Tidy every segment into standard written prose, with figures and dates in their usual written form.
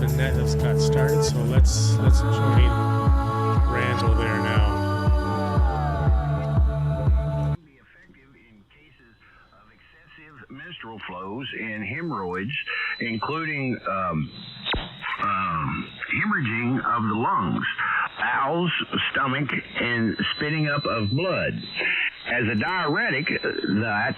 the net has got started, so let's join Randall there now. Be effective in cases of excessive menstrual flows and hemorrhoids, including hemorrhaging of the lungs, bowels, stomach, and spitting up of blood. As a diuretic that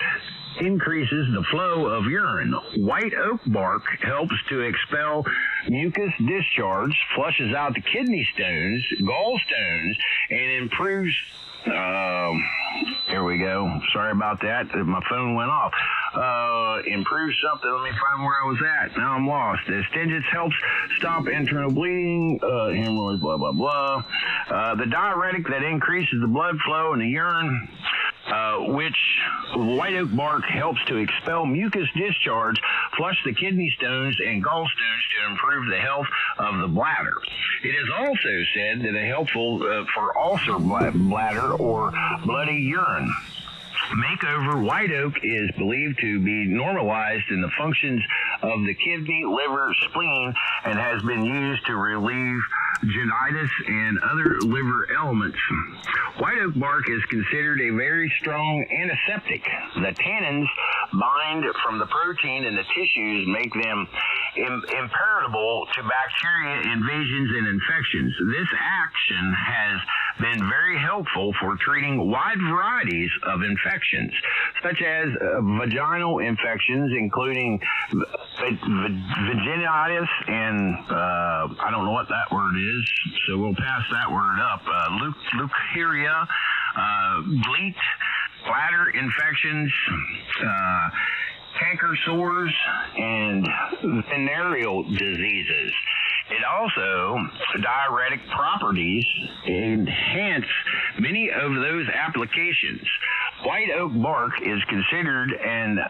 increases the flow of urine, white oak bark helps to expel mucus discharge, flushes out the kidney stones, gallstones, and improves here we go. Sorry about that. My phone went off. Improves something. Let me find where I was at. Now I'm lost. The astringent helps stop internal bleeding, hemorrhoids, blah, blah, blah. The diuretic that increases the blood flow in the urine, which white oak bark helps to expel mucus discharge, flush the kidney stones and gallstones to improve the health of the bladder. It is also said that it's helpful for ulcer bladder or bloody urine. Makeover white oak is believed to be normalized in the functions of the kidney, liver, spleen, and has been used to relieve gingivitis and other liver ailments. White oak bark is considered a very strong antiseptic. The tannins bind from the protein in the tissues, make them impermeable to bacteria invasions and infections. This action has been very helpful for treating wide varieties of infections, such as vaginal infections, including vaginitis and I don't know what that word is, so we'll pass that word up. Leukorrhea, GLEAT, bladder infections, canker sores, and venereal diseases. It also, diuretic properties enhance many of those applications. White oak bark is considered an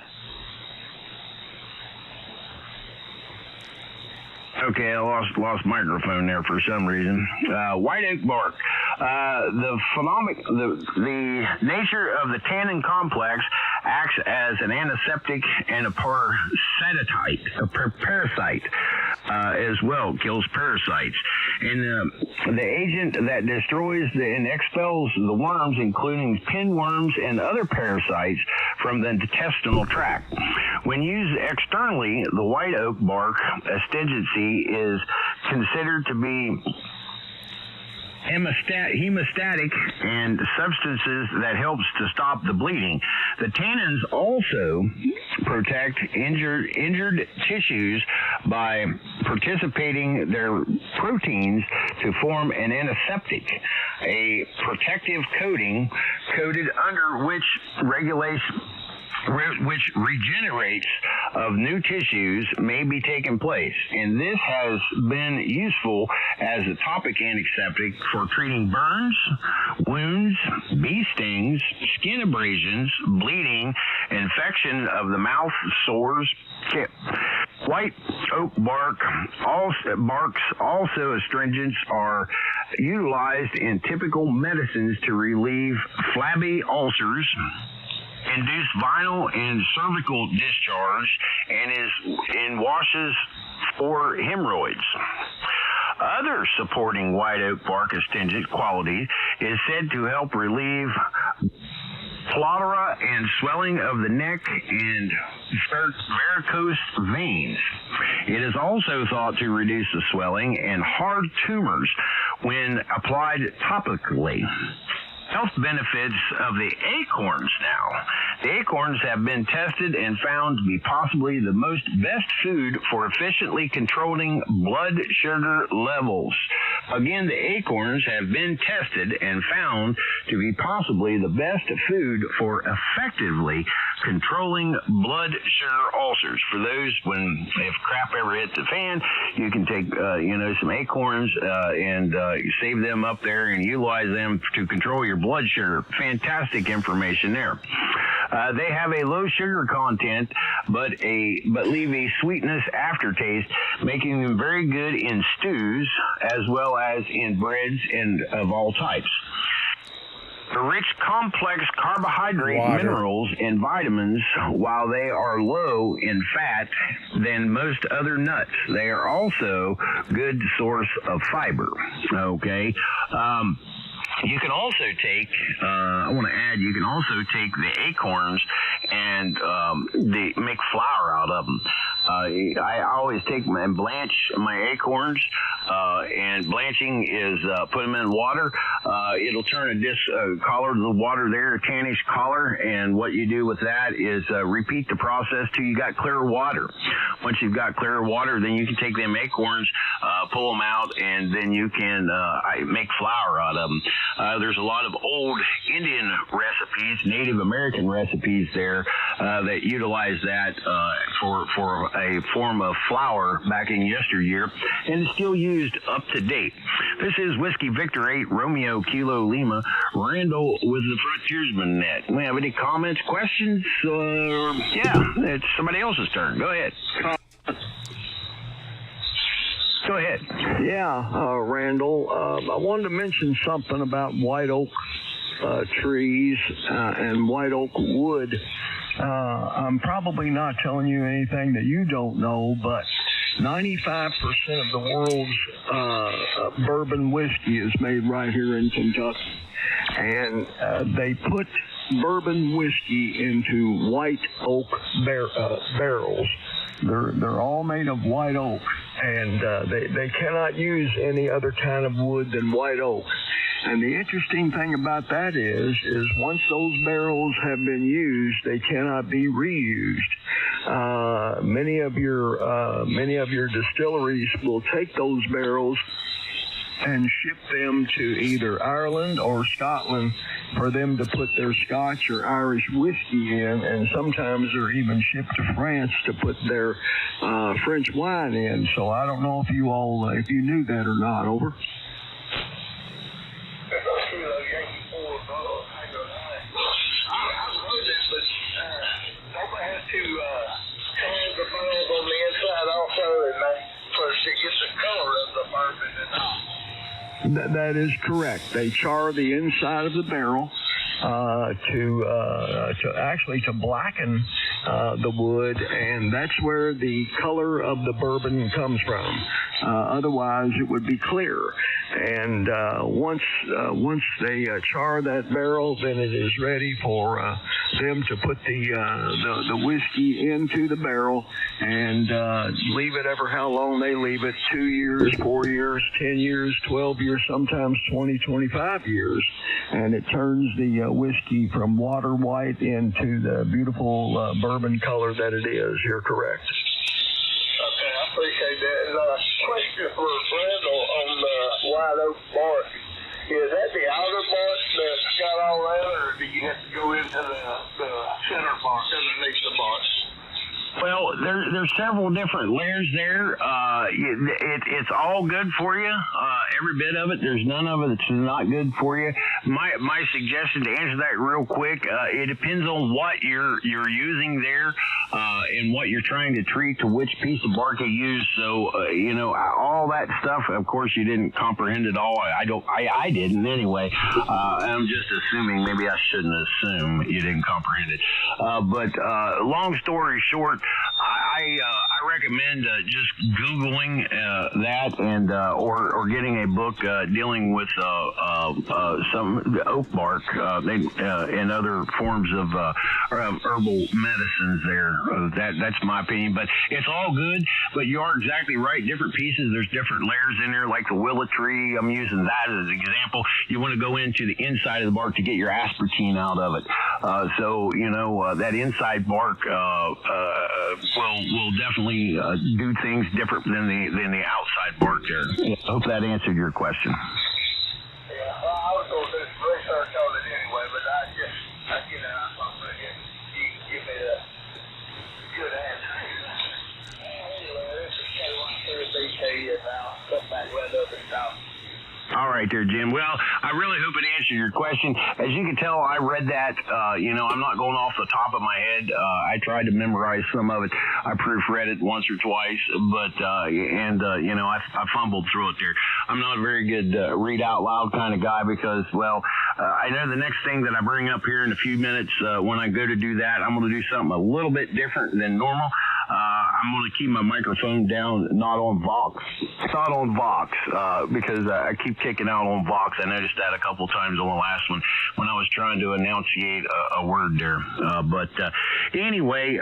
Okay, I lost microphone there for some reason. White oak bark. The nature of the tannin complex acts as an antiseptic and a parasite as well, kills parasites. And the agent that destroys and expels the worms, including pinworms and other parasites, from the intestinal tract. When used externally, the white oak bark astringency is considered to be hemostatic and substances that helps to stop the bleeding. The tannins also protect injured tissues by participating their proteins to form an antiseptic, a protective coating coated under which regenerates of new tissues may be taking place, and this has been useful as a topic antiseptic for treating burns, wounds, bee stings, skin abrasions, bleeding, infection of the mouth, sores. White oak bark's also astringents are utilized in typical medicines to relieve flabby ulcers, induce vital and cervical discharge, and washes for hemorrhoids. Other supporting white oak bark astringent qualities is said to help relieve pleuria and swelling of the neck and varicose veins. It is also thought to reduce the swelling and hard tumors when applied topically. Health benefits of the acorns now. The acorns have been tested and found to be possibly the best food for efficiently controlling blood sugar levels. Again, the acorns have been tested and found to be possibly the best food for effectively controlling blood sugar ulcers. For those if crap ever hits the fan, you can take some acorns and save them up there and utilize them to control your blood sugar. Fantastic information there. They have a low sugar content, but leave a sweetness aftertaste, making them very good in stews as well as in breads and of all types. The rich complex carbohydrate, minerals, and vitamins, while they are low in fat than most other nuts, they are also good source of fiber. Okay. You can also take, I want to add, you can also take the acorns and make flour out of them. I always take and blanch my acorns, and blanching is put them in water. It'll turn a color of the water there, a tannish color, and what you do with that is repeat the process till you got clear water. Once you've got clear water, then you can take them acorns, pull them out, and then you can make flour out of them. There's a lot of old Indian recipes, Native American recipes there that utilize that for a form of flour back in yesteryear, and is still used up to date. This is Whiskey Victor 8 Romeo Kilo Lima, Randall with the Frontiersman net. We have any comments, questions? Yeah, it's somebody else's turn. Go ahead. Go ahead. Yeah, Randall, I wanted to mention something about white oak trees and white oak wood. I'm probably not telling you anything that you don't know, but 95% of the world's bourbon whiskey is made right here in Kentucky. And they put bourbon whiskey into white oak barrels. They're all made of white oak, and they cannot use any other kind of wood than white oak. And the interesting thing about that is once those barrels have been used, they cannot be reused. Many of your distilleries will take those barrels and ship them to either Ireland or Scotland for them to put their Scotch or Irish whiskey in, and sometimes they're even shipped to France to put their French wine in. So I don't know if you knew that or not. Over. That is correct. They char the inside of the barrel to blacken the wood, and that's where the color of the bourbon comes from. Otherwise, it would be clear. And once they char that barrel, then it is ready for them to put the whiskey into the barrel and leave it ever how long they leave it, 2 years, 4 years, 10 years, 12 years, sometimes 20, 25 years. And it turns the whiskey from water white into the beautiful bourbon color that it is. You're correct. Okay, I appreciate that. Question for Randall on the white oak bark. Is that the outer bark that's got all that, or do you have to go into the center bark underneath the bark? Well, there's several different layers there. It's all good for you. Every bit of it. There's none of it that's not good for you. My suggestion to answer that real quick, it depends on what you're using there, and what you're trying to treat, to which piece of bark you use. So all that stuff. Of course, you didn't comprehend it all. I didn't anyway. I'm just assuming. Maybe I shouldn't assume you didn't comprehend it. But long story short, I recommend just Googling that and or getting a book dealing with some oak bark and other forms of herbal medicines there. That's my opinion, but it's all good. But you are exactly right. Different pieces, there's different layers in there, like the willow tree. I'm using that as an example. You want to go into the inside of the bark to get your aspartame out of it. So that inside bark will definitely do things different than the outside bark there. I hope that answered your question. Yeah, I was going to do some research on it anyway, but I thought you can give me a good answer. Anyway, this is K1 and I'll come back right up and talk. All right there, Jim. Well, I really hope it answered your question. As you can tell, I read that. I'm not going off the top of my head. I tried to memorize some of it. I proofread it once or twice, but I fumbled through it there. I'm not a very good read out loud kind of guy because, well, I know the next thing that I bring up here in a few minutes, when I go to do that, I'm going to do something a little bit different than normal. I'm going to keep my microphone down, not on Vox, because I keep kicking out on Vox. I noticed that a couple times on the last one when I was trying to enunciate a word there. But anyway,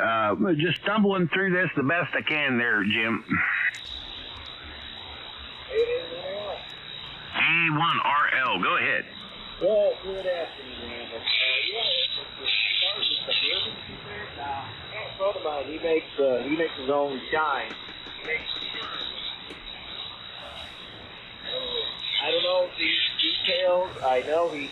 just stumbling through this the best I can there, Jim. A1RL, go ahead. Well, good afternoon, Randall. As far as the building concerned, a friend of mine, he makes his own shine. He makes I don't know these details. I know he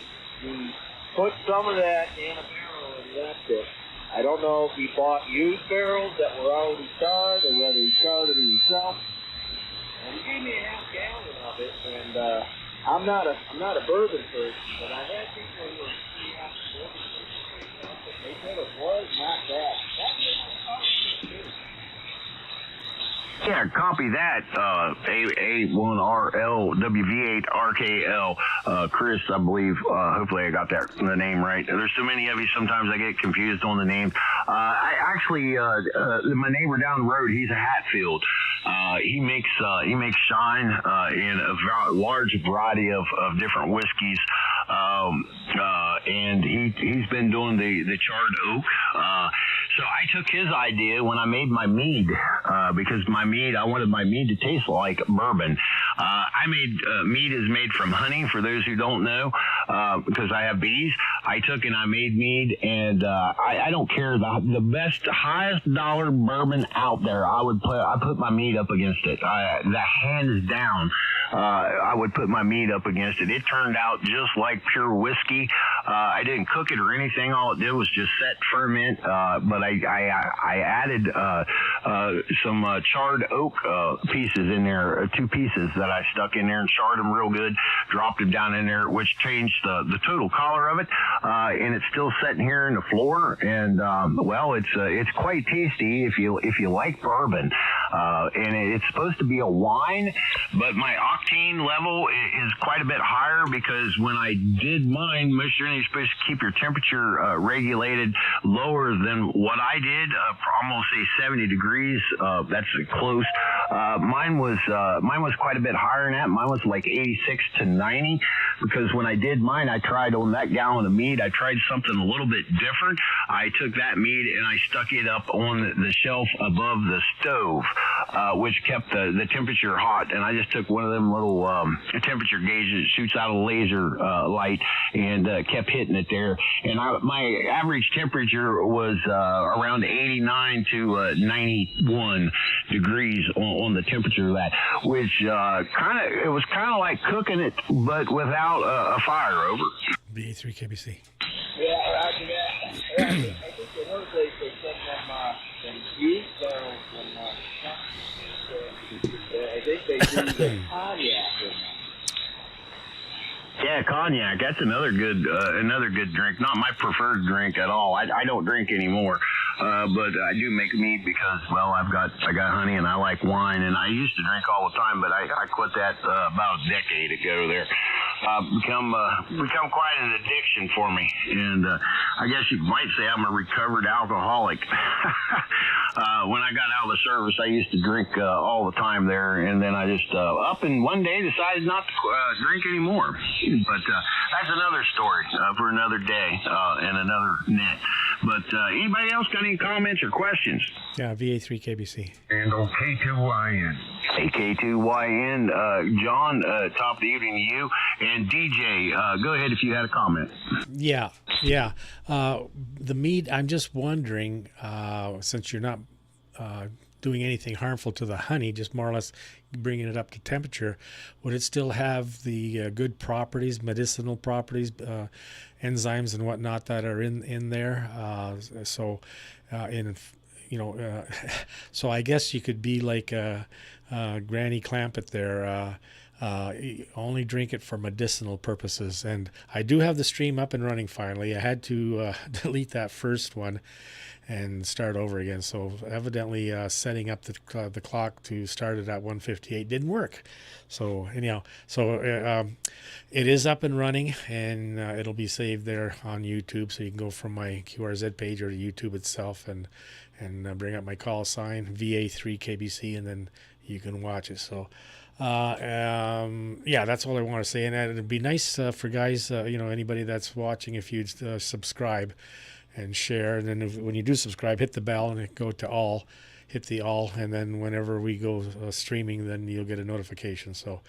put some of that in a barrel and left it. I don't know if he bought used barrels that were already charred or whether he charred it himself. And he gave me a half gallon of it, and I'm not a bourbon person, but I had people who were pretty half bourbon person. They said it was not bad. Yeah, copy that, A1RL, W-V8RKL, Chris, I believe. Hopefully I got the name right. There's so many of you, sometimes I get confused on the names. I actually, my neighbor down the road, he's a Hatfield. He makes shine in a large variety of different whiskeys. And he's been doing the charred oak. So I took his idea when I made my mead, because I wanted my mead to taste like bourbon. Mead is made from honey, for those who don't know, because I have bees. I took and I made mead, and I don't care, the best, highest dollar bourbon out there, I put my mead up against it. The hands down, I would put my mead up against it. It turned out just like pure whiskey. I didn't cook it or anything. All it did was just set ferment, but I added some charred oak pieces in there, 2 pieces that I stuck in there and charred them real good, dropped them down in there, which changed the total color of it, and it's still sitting here in the floor, and well, it's quite tasty if you like bourbon, and it's supposed to be a wine, but my octane level is quite a bit higher, because when I did mine, most you're supposed to keep your temperature regulated lower than what I did, almost say 70 degrees. That's close. Mine was quite a bit higher than that. Mine was like 86 to 90, because when I did mine, I tried on that gallon of mead, I tried something a little bit different. I took that mead and I stuck it up on the shelf above the stove, which kept the temperature hot. And I just took one of them little temperature gauges that shoots out a laser light, and kept hitting it there. And my average temperature was around 89 to 91 degrees on the temperature of that, which it was kind of like cooking it, but without a fire. Over. VA3KBC. Yeah, roger that. Yeah, I think another place they sent them used barrels from I think they do the cognac in them. Yeah, cognac. That's another good drink. Not my preferred drink at all. I don't drink anymore, but I do make mead because, well, I got honey and I like wine, and I used to drink all the time, but I quit that about a decade ago. There, become quite an addiction for me, and I guess you might say I'm a recovered alcoholic. When I got out of the service, I used to drink all the time there, and then I just up and one day decided not to drink anymore. But that's another story for another day and another net. But anybody else got any comments or questions? Yeah, VA3KBC. And on K2YN. Hey, K2YN, John, top of the evening to you. And DJ, go ahead if you had a comment. Yeah. The mead, I'm just wondering, since you're not doing anything harmful to the honey, just more or less bringing it up to temperature, would it still have the good properties, medicinal properties, enzymes and whatnot that are in there? So I guess you could be like Granny Clampett there. only drink it for medicinal purposes. And I do have the stream up and running finally. I had to delete that first one and start over again. So evidently setting up the clock to start it at 1:58 didn't work. So anyhow, it is up and running, and it'll be saved there on YouTube. So you can go from my QRZ page or to YouTube itself and bring up my call sign VA3KBC, and then you can watch it. So yeah, that's all I want to say. And it'd be nice for guys, anybody that's watching, if you'd subscribe and share. And then when you do subscribe, hit the bell and go to all. Hit the all, and then whenever we go streaming, then you'll get a notification. So,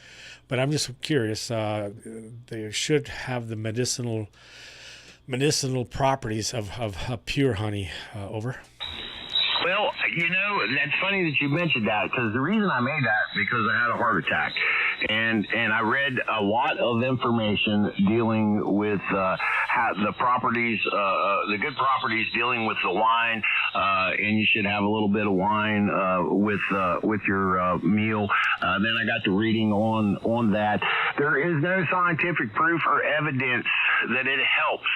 but I'm just curious. They should have the medicinal properties of pure honey. Over. Well, that's funny that you mentioned that, because the reason I made that because I had a heart attack, and I read a lot of information dealing with how the properties, the good properties dealing with the wine, and you should have a little bit of wine with your meal. Then I got to reading on that. There is no scientific proof or evidence that it helps.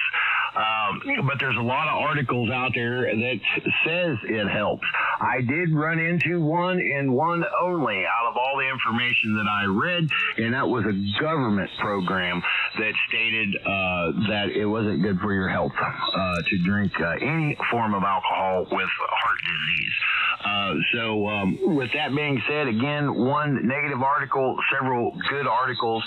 But there's a lot of articles out there that says it helps. I did run into one and one only out of all the information that I read, and that was a government program that stated that it wasn't good for your health to drink any form of alcohol with heart disease. So with that being said, again, one negative article, several good articles.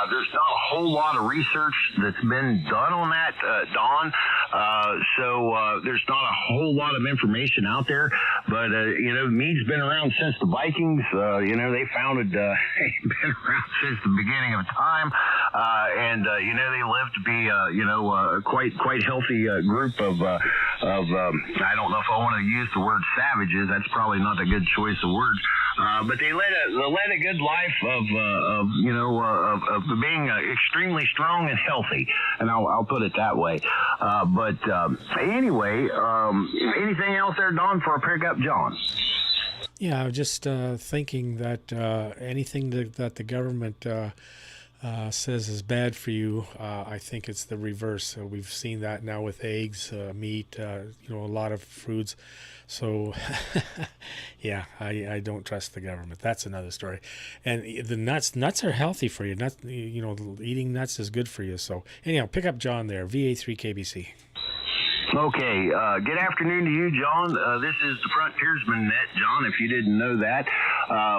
There's not a whole lot of research that's been done on that, Don. So there's not a whole lot of information out there. But, mead's been around since the Vikings. They founded, been around since the beginning of time. And they lived to be, quite healthy group of I don't know if I want to use the word savages. That's probably not a good choice of words. But they led a good life of being extremely strong and healthy, and I'll put it that way. But anyway, anything else there, Don, for a pickup, John? Yeah, just thinking that anything that the government says is bad for you, I think it's the reverse. We've seen that now with eggs, meat, a lot of foods. So, yeah, I don't trust the government. That's another story. And the nuts are healthy for you. Nuts, eating nuts is good for you. So, anyhow, pick up John there, VA3KBC. Okay, good afternoon to you, John. This is the Frontiersman Net, John, if you didn't know that.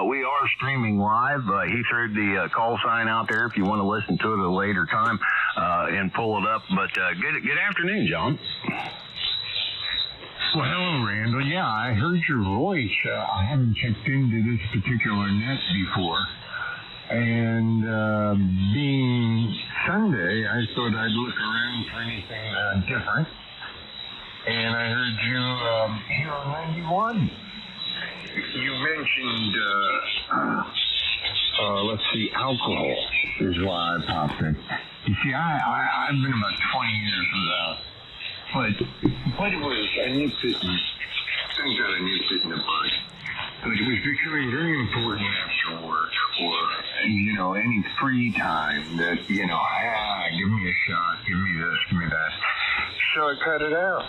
We are streaming live. He threw the call sign out there if you want to listen to it at a later time and pull it up. But good afternoon, John. Well, hello, Randall. Yeah, I heard your voice. I haven't checked into this particular net before. And being Sunday, I thought I'd look around for anything different. And I heard you here on 91. You mentioned, let's see, alcohol is why I popped in. You see, I've been about 20 years without. But it was a nip it and got a nip it in the bud. But it was becoming very important after work or, any free time that, give me a shot, give me this, give me that. So I cut it out.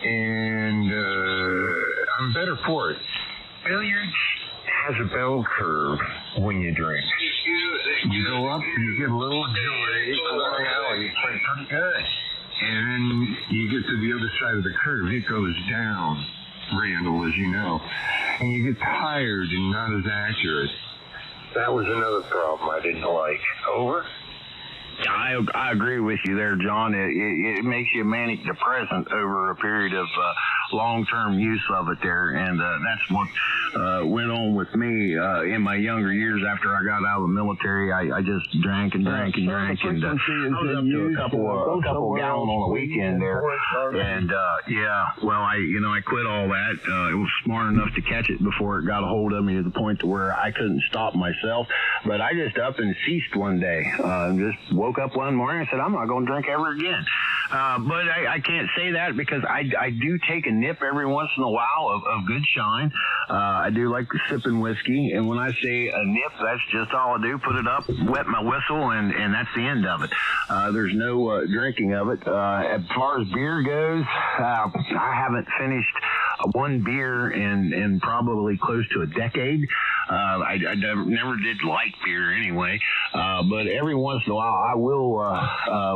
And I'm better for it. Billiards has a bell curve when you drink. You go up and you get a little joy, going out, and you play pretty good. And then you get to the other side of the curve, it goes down, Randall, as you know. And you get tired and not as accurate. That was another problem I didn't like. Over? I agree with you there, John. It makes you manic depressant over a period of long-term use of it there, and that's what went on with me in my younger years after I got out of the military. I just drank and I was up to a couple gallon on a weekend there, and I quit all that. It was smart enough to catch it before it got a hold of me to the point to where I couldn't stop myself. But I just up and ceased one day, and just woke up one morning and said, I'm not going to drink ever again. But I can't say that because I do take a nip every once in a while of good shine. I do like sipping whiskey, and when I say a nip, that's just all I do. Put it up, wet my whistle, and that's the end of it. There's no drinking of it. As far as beer goes, I haven't finished one beer in probably close to a decade. I never did like beer anyway, but every once in a while I will,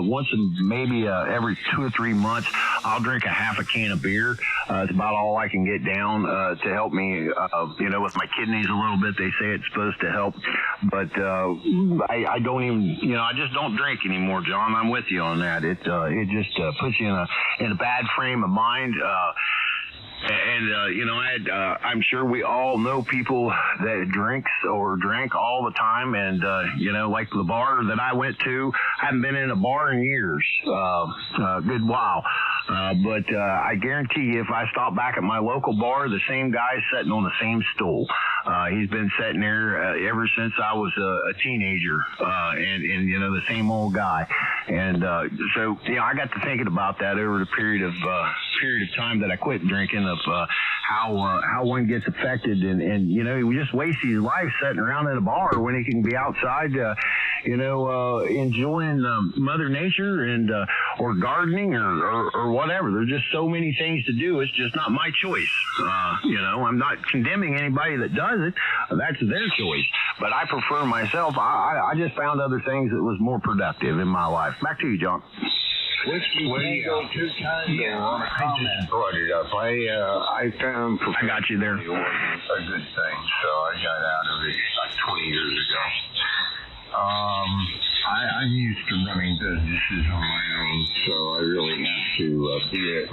once in maybe every 2 or 3 months, I'll drink a half a can of beer. It's about all I can get down to help me, with my kidneys a little bit. They say it's supposed to help, but I don't even, I just don't drink anymore, John. I'm with you on that. It just puts you in a bad frame of mind. I'm sure we all know people that drinks or drank all the time. And, like the bar that I went to, I haven't been in a bar in years, a good while. But I guarantee you, if I stop back at my local bar, the same guy's sitting on the same stool. He's been sitting there ever since I was a teenager, and the same old guy. And so I got to thinking about that over the period of time that I quit drinking, of how one gets affected, and he just wastes his life sitting around at a bar when he can be outside, enjoying Mother Nature and or gardening or whatever. There's just so many things to do. It's just not my choice. I'm not condemning anybody that does it. That's their choice. But I prefer myself. I just found other things that was more productive in my life. Back to you, John. Whiskey Tango 2 Tango. Yeah, I just brought it up. I found I got you there. a good thing, so I got out of it like 20 years ago. I'm used to running businesses on my own, so I really have to be at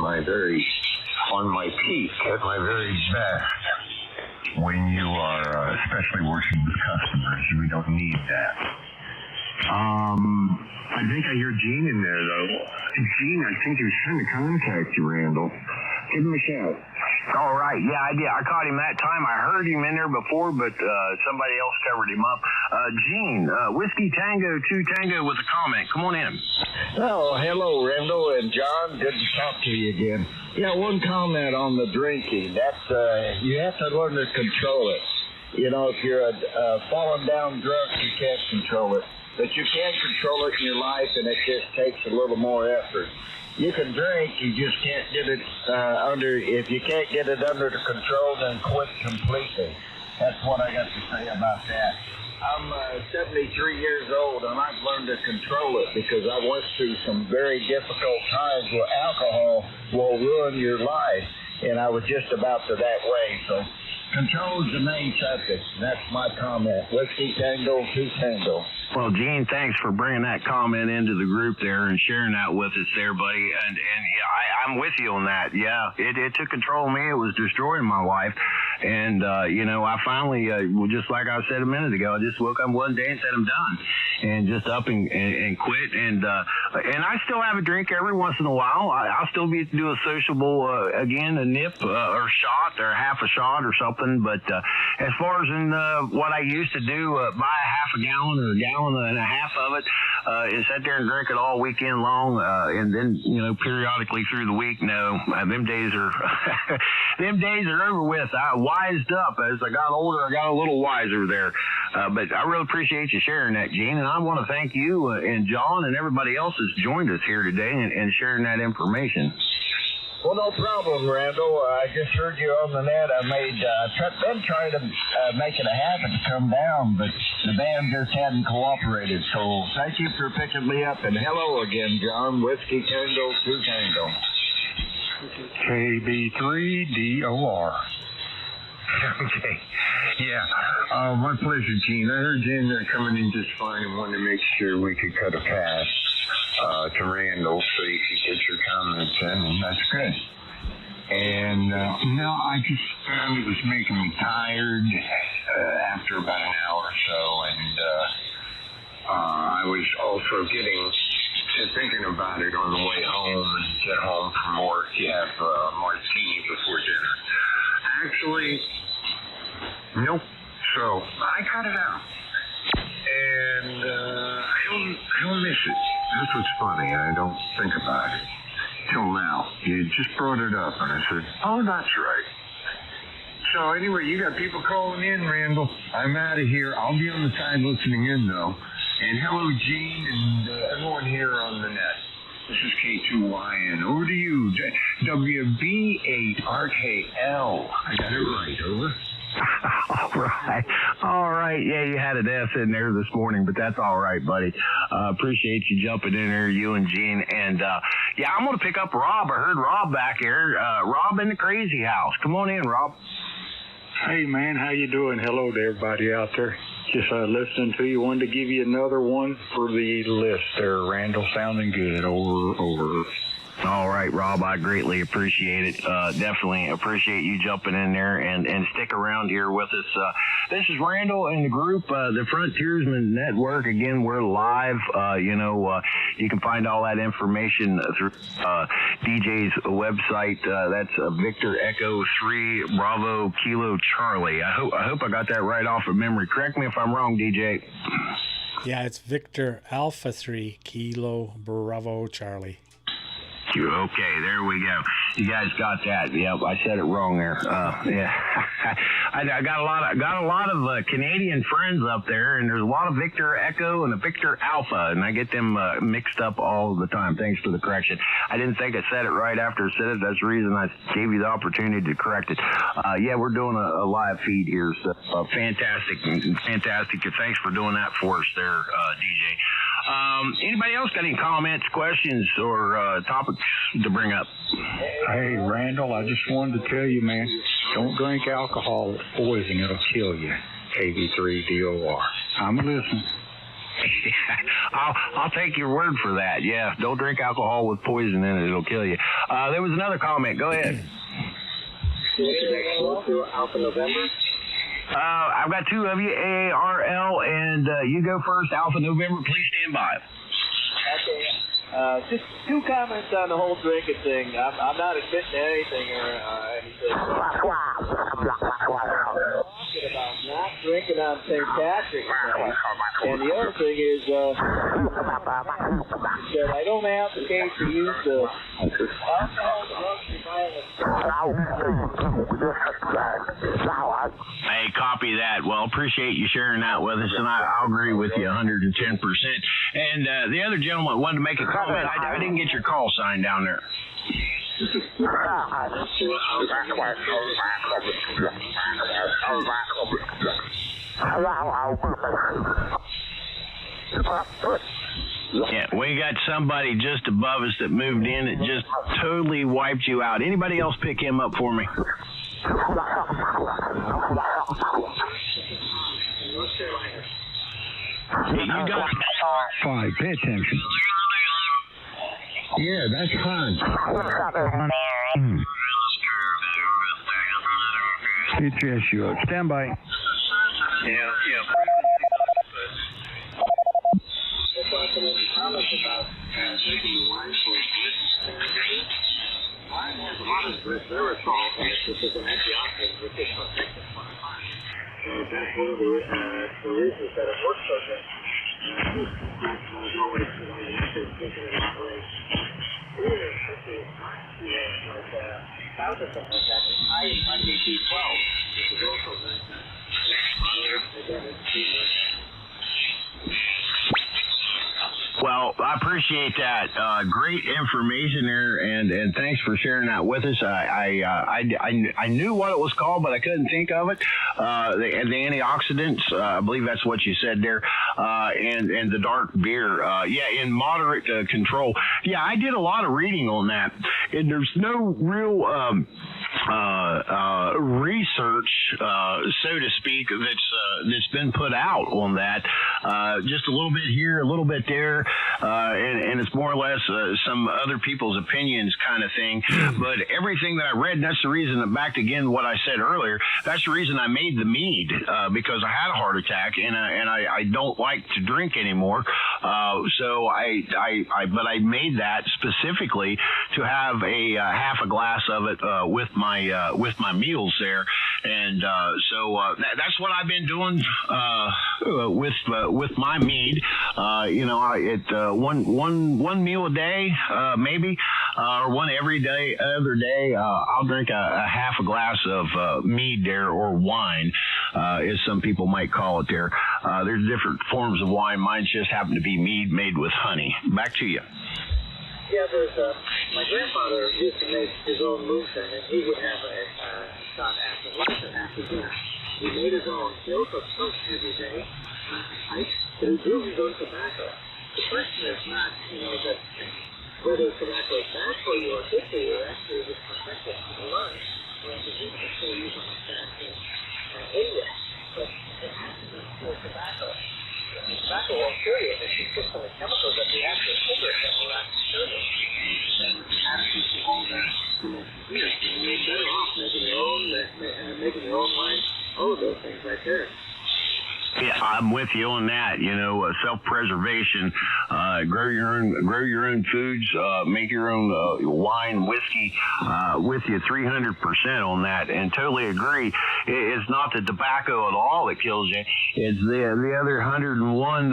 on my peak, at my very best. When you are, especially working with customers, we don't need that. I think I hear Gene in there, though. Gene, I think he was trying to contact you, Randall. Give him a shout. All right. Yeah, I did. I caught him that time. I heard him in there before, but somebody else covered him up. Gene, Whiskey Tango 2 Tango with a comment. Come on in. Oh, hello, Randall and John. Good to talk to you again. Yeah, one comment on the drinking. That's you have to learn to control it. If you're a falling down drunk, you can't control it. But you can control it in your life, and it just takes a little more effort. You can drink, you just can't get it if you can't get it under the control, then quit completely. That's what I got to say about that. I'm 73 years old, and I've learned to control it because I went through some very difficult times where alcohol will ruin your life, and I was just about to that way. So control is the main subject. That's my comment. Whiskey Tango 2 Tango. Well, Gene, thanks for bringing that comment into the group there and sharing that with us there, buddy. And yeah, I'm with you on that. Yeah, it took control of me. It was destroying my life. And, I finally, just like I said a minute ago, I just woke up one day and said, I'm done. And just up and quit. And I still have a drink every once in a while. I'll still do a sociable, again, a nip or shot or half a shot or something. But as far as in what I used to do, buy a half a gallon or a gallon and a half of it, and sit there and drink it all weekend long, and then, periodically through the week, no, them days are over with. I wised up as I got older. I got a little wiser there. But I really appreciate you sharing that, Gene. And I want to thank you and John and everybody else that's joined us here today and sharing that information. Well, no problem, Randall. I just heard you on the net. I been trying to make it a habit to come down, but the band just hadn't cooperated. So thank you for picking me up. And hello again, John. Whiskey Tango 2 Tango. KB3DOR. Okay. Yeah. My pleasure, Gene. I heard you in there coming in just fine and wanted to make sure we could cut a pass to Randall so you could get your comments in, and that's good. And no, I just found it was making me tired after about an hour or so, and I was also getting to thinking about it on the way home and get home from work. You have martini before dinner. Actually, nope. So I cut it out, and I don't miss it. That's what's funny. I don't think about it. Till now. You just brought it up, and I said, oh, that's right. So anyway, you got people calling in, Randall. I'm out of here. I'll be on the side listening in, though. And hello, Gene, and everyone here on the net. This is K2YN. Over to you, WB8RKL. I got it right, over. All right. Yeah, you had an S in there this morning, but that's all right, buddy. Appreciate you jumping in there, you and Gene. And, yeah, I'm going to pick up Rob. I heard Rob back here. Rob in the crazy house. Come on in, Rob. Hey, man, how you doing? Hello to everybody out there. Just listening to you. Wanted to give you another one for the list there, Randall. Sounding good. Over. All right, Rob, I greatly appreciate it. Definitely appreciate you jumping in there and stick around here with us. This is Randall and the group, the Frontiersman Network. Again, we're live. You can find all that information through DJ's website. That's Victor Echo 3 Bravo Kilo Charlie. I hope I got that right off of memory. Correct me if I'm wrong, DJ. Yeah, it's Victor Alpha 3 Kilo Bravo Charlie. Okay, there we go. You guys got that? Yep, I said it wrong there. Yeah, I got a lot of Canadian friends up there, and there's a lot of Victor Echo and a Victor Alpha, and I get them mixed up all the time. Thanks for the correction. I didn't think I said it right after I said it. That's the reason I gave you the opportunity to correct it. Yeah, we're doing a live feed here, so fantastic. Thanks for doing that for us there, DJ. Anybody else got any comments, questions, or topics to bring up? Hey, Randall, I just wanted to tell you, man, don't drink alcohol. It's poison. It'll kill you. KB3DOR. I'm listening. I'll take your word for that. Yeah, don't drink alcohol with poison in it. It'll kill you. There was another comment. Go ahead. Alpha November. I've got two of you, AARL, and you go first, Alpha November. Please stand by. Okay. Just two comments on the whole drinking thing. I'm not admitting to anything or anything. Talking about not drinking on St. Patrick's Day. And the other thing is, that I don't advocate to use the alcohol, drugs, and violence. Hey, copy that. Well, appreciate you sharing that with us, and I'll agree with you 110%. And the other gentleman wanted to make a comment. I didn't get your call sign down there. Yeah, we got somebody just above us that moved in that just totally wiped you out. Anybody else pick him up for me? You got 5, pay attention. Yeah, that's fine. C3SU, stand by. Yeah. That's one of the reasons that it works so good. Well, I appreciate that. Great information there, and thanks for sharing that with us. I knew what it was called, but I couldn't think of it. The antioxidants, I believe that's what you said there, and the dark beer. Yeah, in moderate control. Yeah, I did a lot of reading on that, and there's no real research, so to speak, that's been put out on that. Just a little bit here, a little bit there, and it's more or less some other people's opinions kind of thing. But everything that I read, and that's the reason, back again what I said earlier, that's the reason I made the mead, because I had a heart attack and I don't like to drink anymore. So I made that specifically to have a half a glass of it with my meals there, And that's what I've been doing with my mead. One meal a day, maybe, or one other day. I'll drink a half a glass of mead there, or wine, as some people might call it there. There's different forms of wine. Mine just happen to be mead made with honey. Back to you. Yeah, my grandfather used to make his own moonshine, and he would have a shot after lunch and after dinner. He made his own milk of soap every day, but he grew his own tobacco. The question is not, that whether tobacco is bad for you or good for you, actually, is protected from the lungs. Whereas the people are still using the vaccine anyway, but it has to be pure tobacco. Tobacco won't kill you if you put some of the chemicals that the actual cigarette that will actually kill you. Then absence of all that, you're better off making your own wine. All of those things right there. Yeah, I'm with you on that. Self-preservation, grow your own foods, make your own wine, whiskey. With you 300% on that, and totally agree. It's not the tobacco at all that kills you. It's the other 101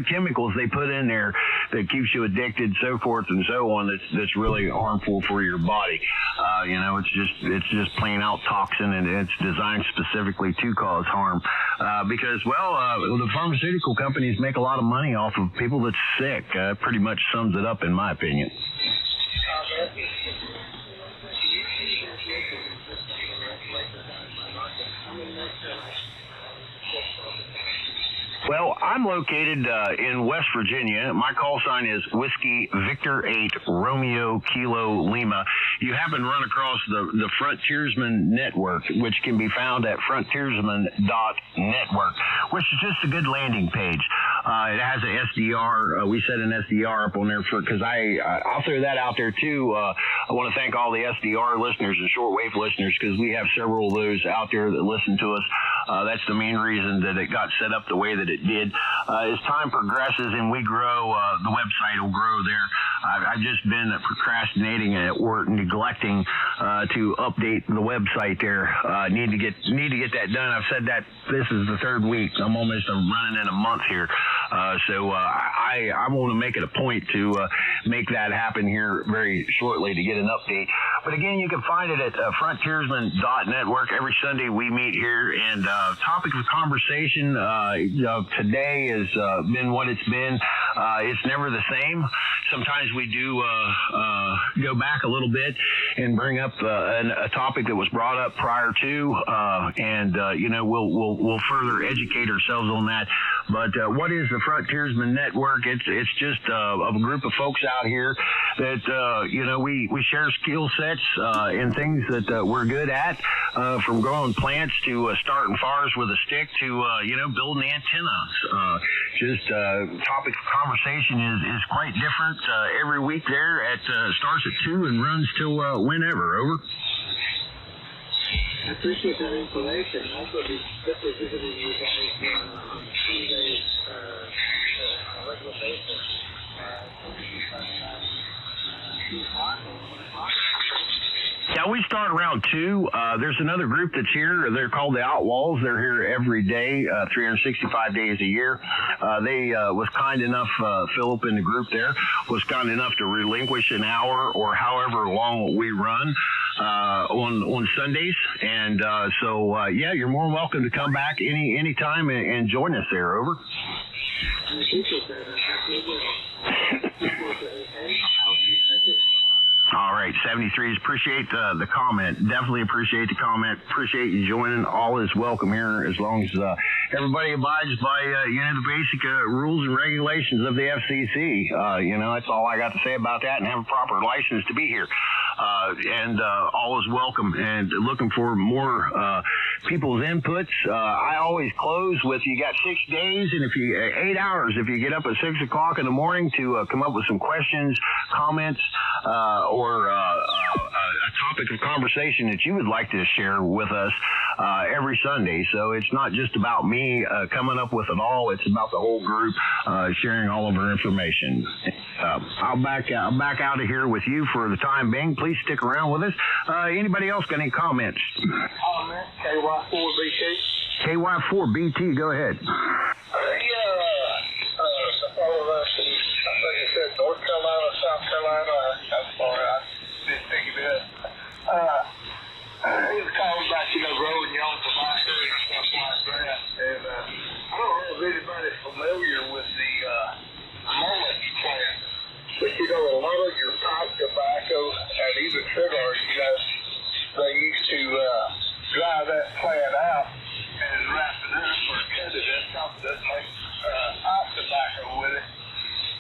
chemicals they put in there that keeps you addicted, so forth and so on. That's really harmful for your body. It's just plain out toxin, and it's designed specifically to cause harm. Because the pharmaceutical companies make a lot of money off of people that's sick. Pretty much sums it up, in my opinion. Well, I'm located in West Virginia. My call sign is Whiskey Victor 8 Romeo Kilo Lima. You happen to run across the Frontiersman Network, which can be found at frontiersman.network, which is just a good landing page. It has an SDR. We set an SDR up on there because I'll throw that out there too. I want to thank all the SDR listeners and shortwave listeners, because we have several of those out there that listen to us. That's the main reason that it got set up the way that it did. As time progresses and we grow, the website will grow there. I've just been procrastinating at work, neglecting to update the website there. Need to get that done. I've said that this is the third week. I'm almost running in a month here. So I want to make it a point to make that happen here very shortly to get an update. But again, you can find it at frontiersman.network. Every Sunday we meet here, and topic of conversation today has been what it's been. It's never the same. Sometimes we do go back a little bit and bring up a topic that was brought up prior to, and we'll further educate ourselves on that. But what is the Frontiersman Network? It's just a group of folks out here that we share skill sets and things that we're good at, from growing plants to starting fires with a stick to building antennas. Topic of conversation is quite different every week. There starts at 2 and runs till whenever. Over. I appreciate that information. Also, be visiting you guys on Tuesdays on a regular basis. Yeah, we start around 2. There's another group that's here. They're called the Outlaws. They're here every day, 365 days a year. They was kind enough, Philip in the group there, was kind enough to relinquish an hour or however long we run on Sundays. And so you're more than welcome to come back any time and join us there. Over. All right, 73s. Appreciate the comment. Definitely appreciate the comment. Appreciate you joining. All is welcome here, as long as everybody abides by the basic rules and regulations of the FCC. That's all I got to say about that, and have a proper license to be here. And all is welcome, and looking for more people's inputs. I always close with, you got 6 days and 8 hours if you get up at 6 o'clock in the morning to come up with some questions, comments, or topic of conversation that you would like to share with us every Sunday. So it's not just about me coming up with it all. It's about the whole group sharing all of our information. I'll back out of here with you for the time being. Please stick around with us. Anybody else got any comments? Comment, KY4BT. KY4BT, go ahead. The fellow that I think he said North Carolina, South Carolina. I'm sorry, I didn't think of it. He was talking about, growing your own tobacco and stuff like that. And I don't know if anybody's familiar with the mullet plant. But, a lot of your pipe tobacco and even cigars, they used to dry that plant out and wrap it up or cut it in something that makes pipe tobacco with it.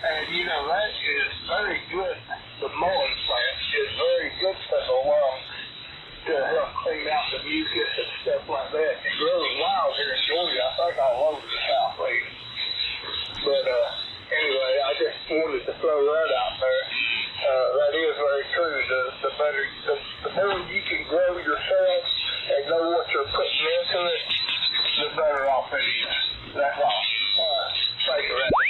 And, that is very good. The mullet plant is very good for the lungs to help clean out the mucus and stuff like that. It grows wild here in Georgia. I think all over the Southeast. But anyway, I just wanted to throw that out there. That is very true. The more you can grow yourself and know what you're putting into it, the better off it is. That's all. Thank you, Randy.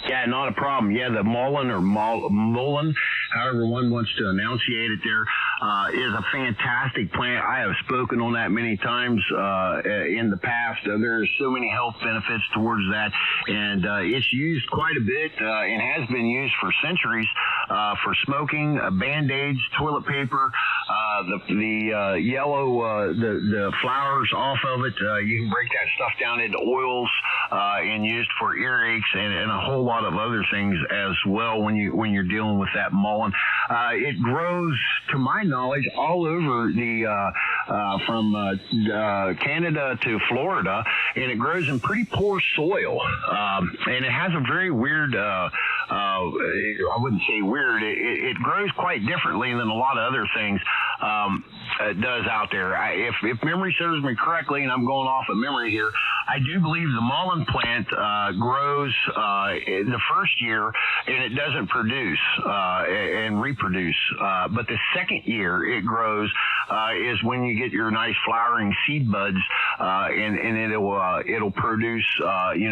Yeah, not a problem. Yeah, the mullein or mullein, however one wants to enunciate it there, is a fantastic plant. I have spoken on that many times in the past. There's so many health benefits towards that, and it's used quite a bit and has been used for centuries for smoking, Band-Aids, toilet paper, the yellow, the flowers off of it. You can break that stuff down into oils and used for earaches and a whole lot of other things as well when you're dealing with that mullein. It grows, to my knowledge, all over the from Canada to Florida, and it grows in pretty poor soil, and it has a very weird I wouldn't say weird, it grows quite differently than a lot of other things it does out there. If memory serves me correctly, and I'm going off of memory here, I do believe the mullein plant grows in the first year and it doesn't produce and reproduce. But the second year it grows is when you get your nice flowering seed buds, and it'll produce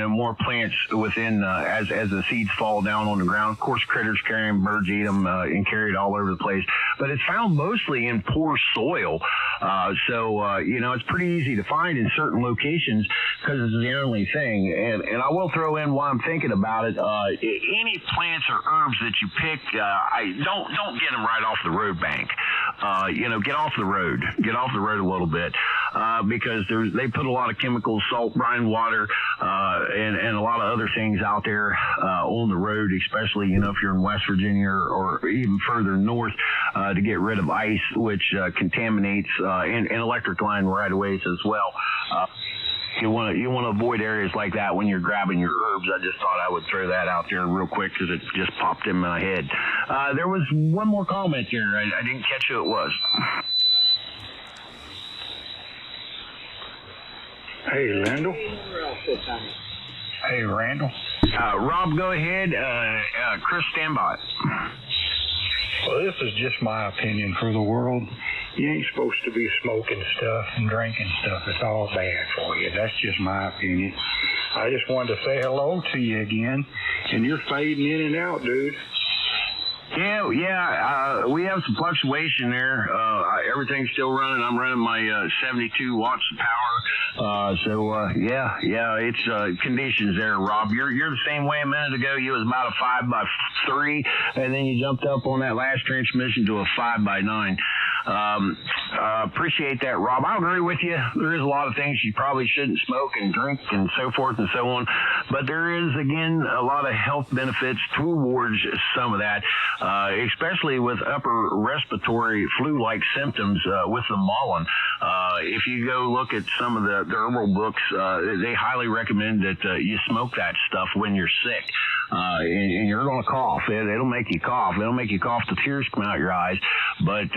more plants within as the seeds fall down on the ground. Of course, critters carry them, birds eat them, and carry it all over the place. But it's found mostly in poor soil. So it's pretty easy to find in certain locations because it's the only thing. And I will throw in while I'm thinking about it, any plants or herbs that you pick, don't get them right off the road bank. Get off the road. Get off the road a little bit because they put a lot of chemicals, salt, brine, water, and a lot of other things out there on the road, especially, if you're in West Virginia or even further north to get rid of ice, which contaminates and electric line right-of-ways as well. You want to avoid areas like that when you're grabbing your herbs. I just thought I would throw that out there real quick because it just popped in my head. There was one more comment there. I didn't catch who it was. Hey, Randall. Hey, Randall. Rob, go ahead. Chris, stand by. Well, this is just my opinion for the world. You ain't supposed to be smoking stuff and drinking stuff. It's all bad for you. That's just my opinion. I just wanted to say hello to you again. And you're fading in and out, dude. Yeah. We have some fluctuation there. Everything's still running. I'm running my 72 watts of power. It's conditions there, Rob. You're the same way a minute ago. You was about a 5x3, and then you jumped up on that last transmission to a 5x9. Appreciate that, Rob. I agree with you. There is a lot of things you probably shouldn't smoke and drink and so forth and so on. But there is, again, a lot of health benefits towards some of that, especially with upper respiratory flu-like symptoms with the mullein. If you go look at some of the herbal books, they highly recommend that you smoke that stuff when you're sick. And you're going to cough. It'll make you cough. It'll make you cough till tears come out your eyes. But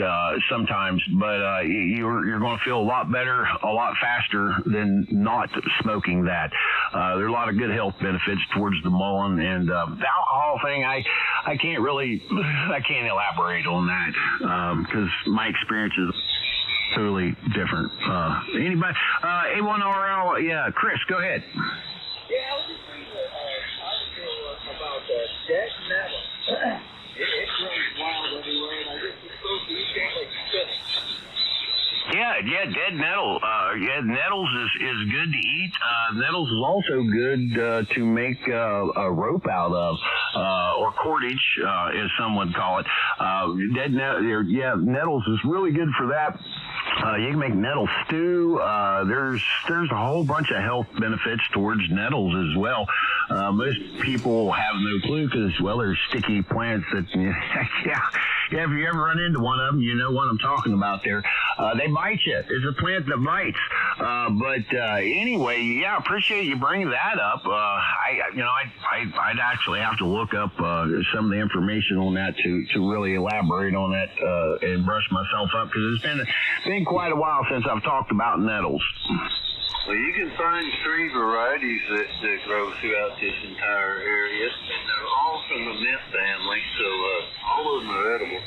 sometimes, you're going to feel a lot better, a lot faster than not smoking that. There are a lot of good health benefits towards the mullein, and the alcohol thing. I can't elaborate on that because my experience is totally different. Anybody? A1RL, yeah, Chris, go ahead. Yeah, I was just reading an article about dead metal. It grows wild everywhere, and I guess it's supposed to eat things like spinach. Yeah, dead nettle. Nettles is good to eat. Nettles is also good to make a rope out of, or cordage, as some would call it. Nettles is really good for that. You can make nettle stew. There's a whole bunch of health benefits towards nettles as well. Most people have no clue because, well, they're sticky plants that, if you ever run into one of them, you know what I'm talking about there. They bite you. It's a plant that bites. Anyway, yeah, appreciate you bringing that up. I'd actually have to look up some of the information on that to really elaborate on that and brush myself up because it's been quite a while since I've talked about nettles. Well, you can find 3 varieties that grow throughout this entire area, and they're all from the mint family, so all of them are edible.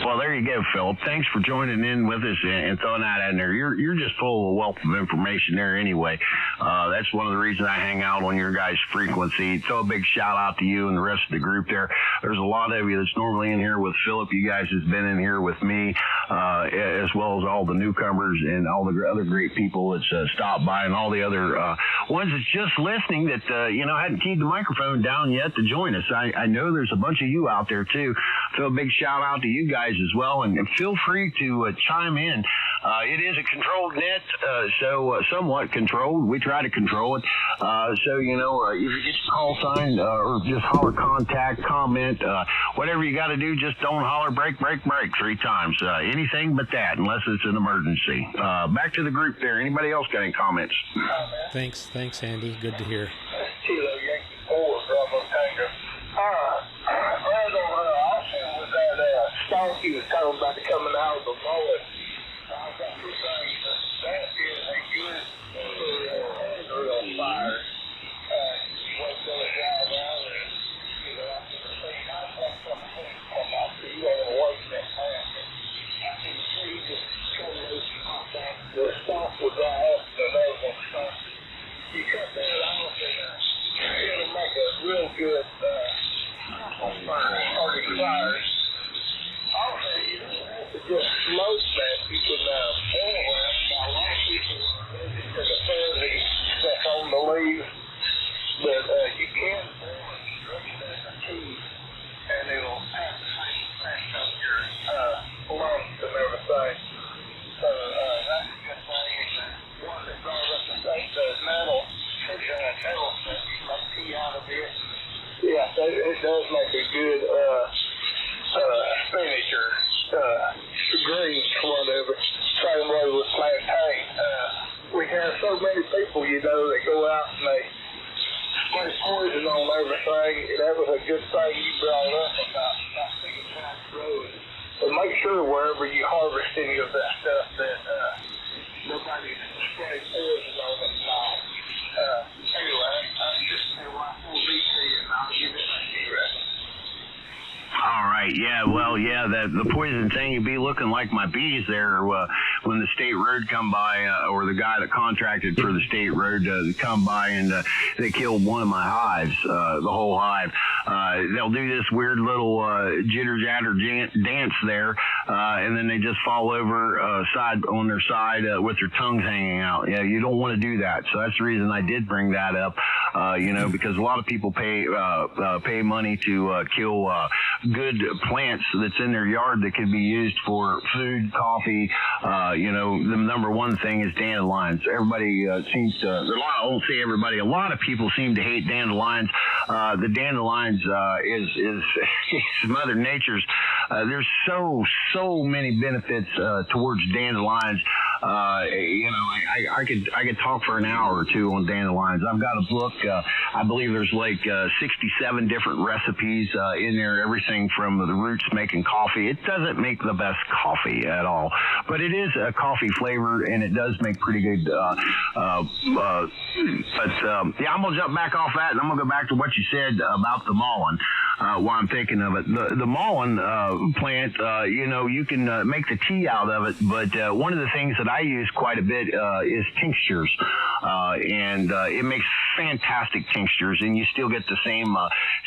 Well, there you go, Philip. Thanks for joining in with us and throwing that in there. You're just full of a wealth of information there anyway. That's one of the reasons I hang out on your guys' frequency. Throw a big shout out to you and the rest of the group there. There's a lot of you that's normally in here with Philip. You guys has been in here with me, as well as all the newcomers and all the other great people that's stopped by and all the other ones that's just listening that, hadn't keyed the microphone down yet to join us. I know there's a bunch of you out there too. Throw a big shout out to you guys as well, and feel free to chime in. It is a controlled net, so somewhat controlled. We try to control it. If you get your call sign or just holler contact, comment, whatever you got to do, just don't holler break 3 times. Anything but that, unless it's an emergency. Back to the group there. Anybody else got any comments? Thanks, Andy. Good to hear. Kilo Yankee 4, Bravo Tango. With that stalk he was talking about coming out of the mullet. I've got 2 things. That is a good real fire. You want to drive out and after the thing, I've got something come out, so you don't want to waste that time. After the tree just come loose and pop out, the stalk will dry up, the nose will stop. You cut that off and it'll make a real good fires. Also, you don't have to just smoke that. You can boil it. A lot of people are into the fuzzy that's on the leaves, but you can boil it straight as a tea, and it'll have the same effect on your lungs and everything. So that's a good thing. And one that brought up the state metal, metal stuff, you make tea out of it. Yeah, it does make a good spinach or greens, whatever. Same way with plantain. We have so many people, that go out and they spray poison on everything. That was a good thing you brought up about thinking down the road. But make sure wherever you harvest any of that stuff that nobody sprays poison on it and all. Anyway, just say what will be to you, and I'll give it a C-rest. All right, the poison thing, you'd be looking like my bees there when the state road come by, or the guy that contracted for the state road to come by and they killed one of my hives, the whole hive. They'll do this weird little jitter-jatter dance there, and then they just fall over on their side with their tongues hanging out. Yeah, you don't want to do that. So that's the reason I did bring that up, because a lot of people pay money to kill good plants that's in their yard that could be used for food, coffee. The number one thing is dandelions. Everybody seems to, I won't say everybody, a lot of people seem to hate dandelions. The dandelions is Mother Nature's. There's so many benefits towards dandelions. I could talk for an hour or two on dandelions. I've got a book. I believe there's like 67 different recipes in there. Everything from the roots making coffee. It doesn't make the best coffee at all, but it is a coffee flavor, and it does make pretty good. I'm gonna jump back off that, and I'm gonna go back to what you said about the mullein. while I'm thinking of it. The Mullen plant, you can make the tea out of it, but one of the things that I use quite a bit is tinctures, and it makes fantastic tinctures, and you still get the same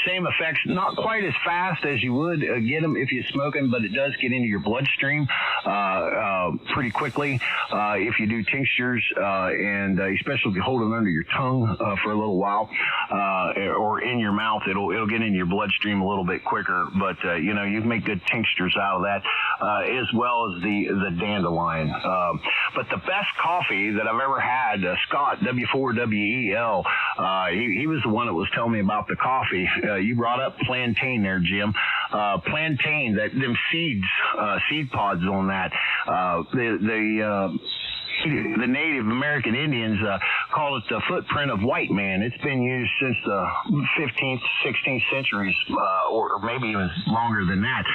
effects. Not quite as fast as you would get them if you smoke them, but it does get into your bloodstream pretty quickly if you do tinctures, and especially if you hold it under your tongue for a little while or in your mouth, it'll get into your bloodstream a little bit quicker. But you can make good tinctures out of that, as well as the dandelion. But the best coffee that I've ever had, Scott W4WEL, he was the one that was telling me about the coffee. You brought up plantain there, Jim. Plantain, them seed pods on that. The Native American Indians call it the footprint of white man. It's been used since the 15th, 16th centuries, or maybe even longer than that.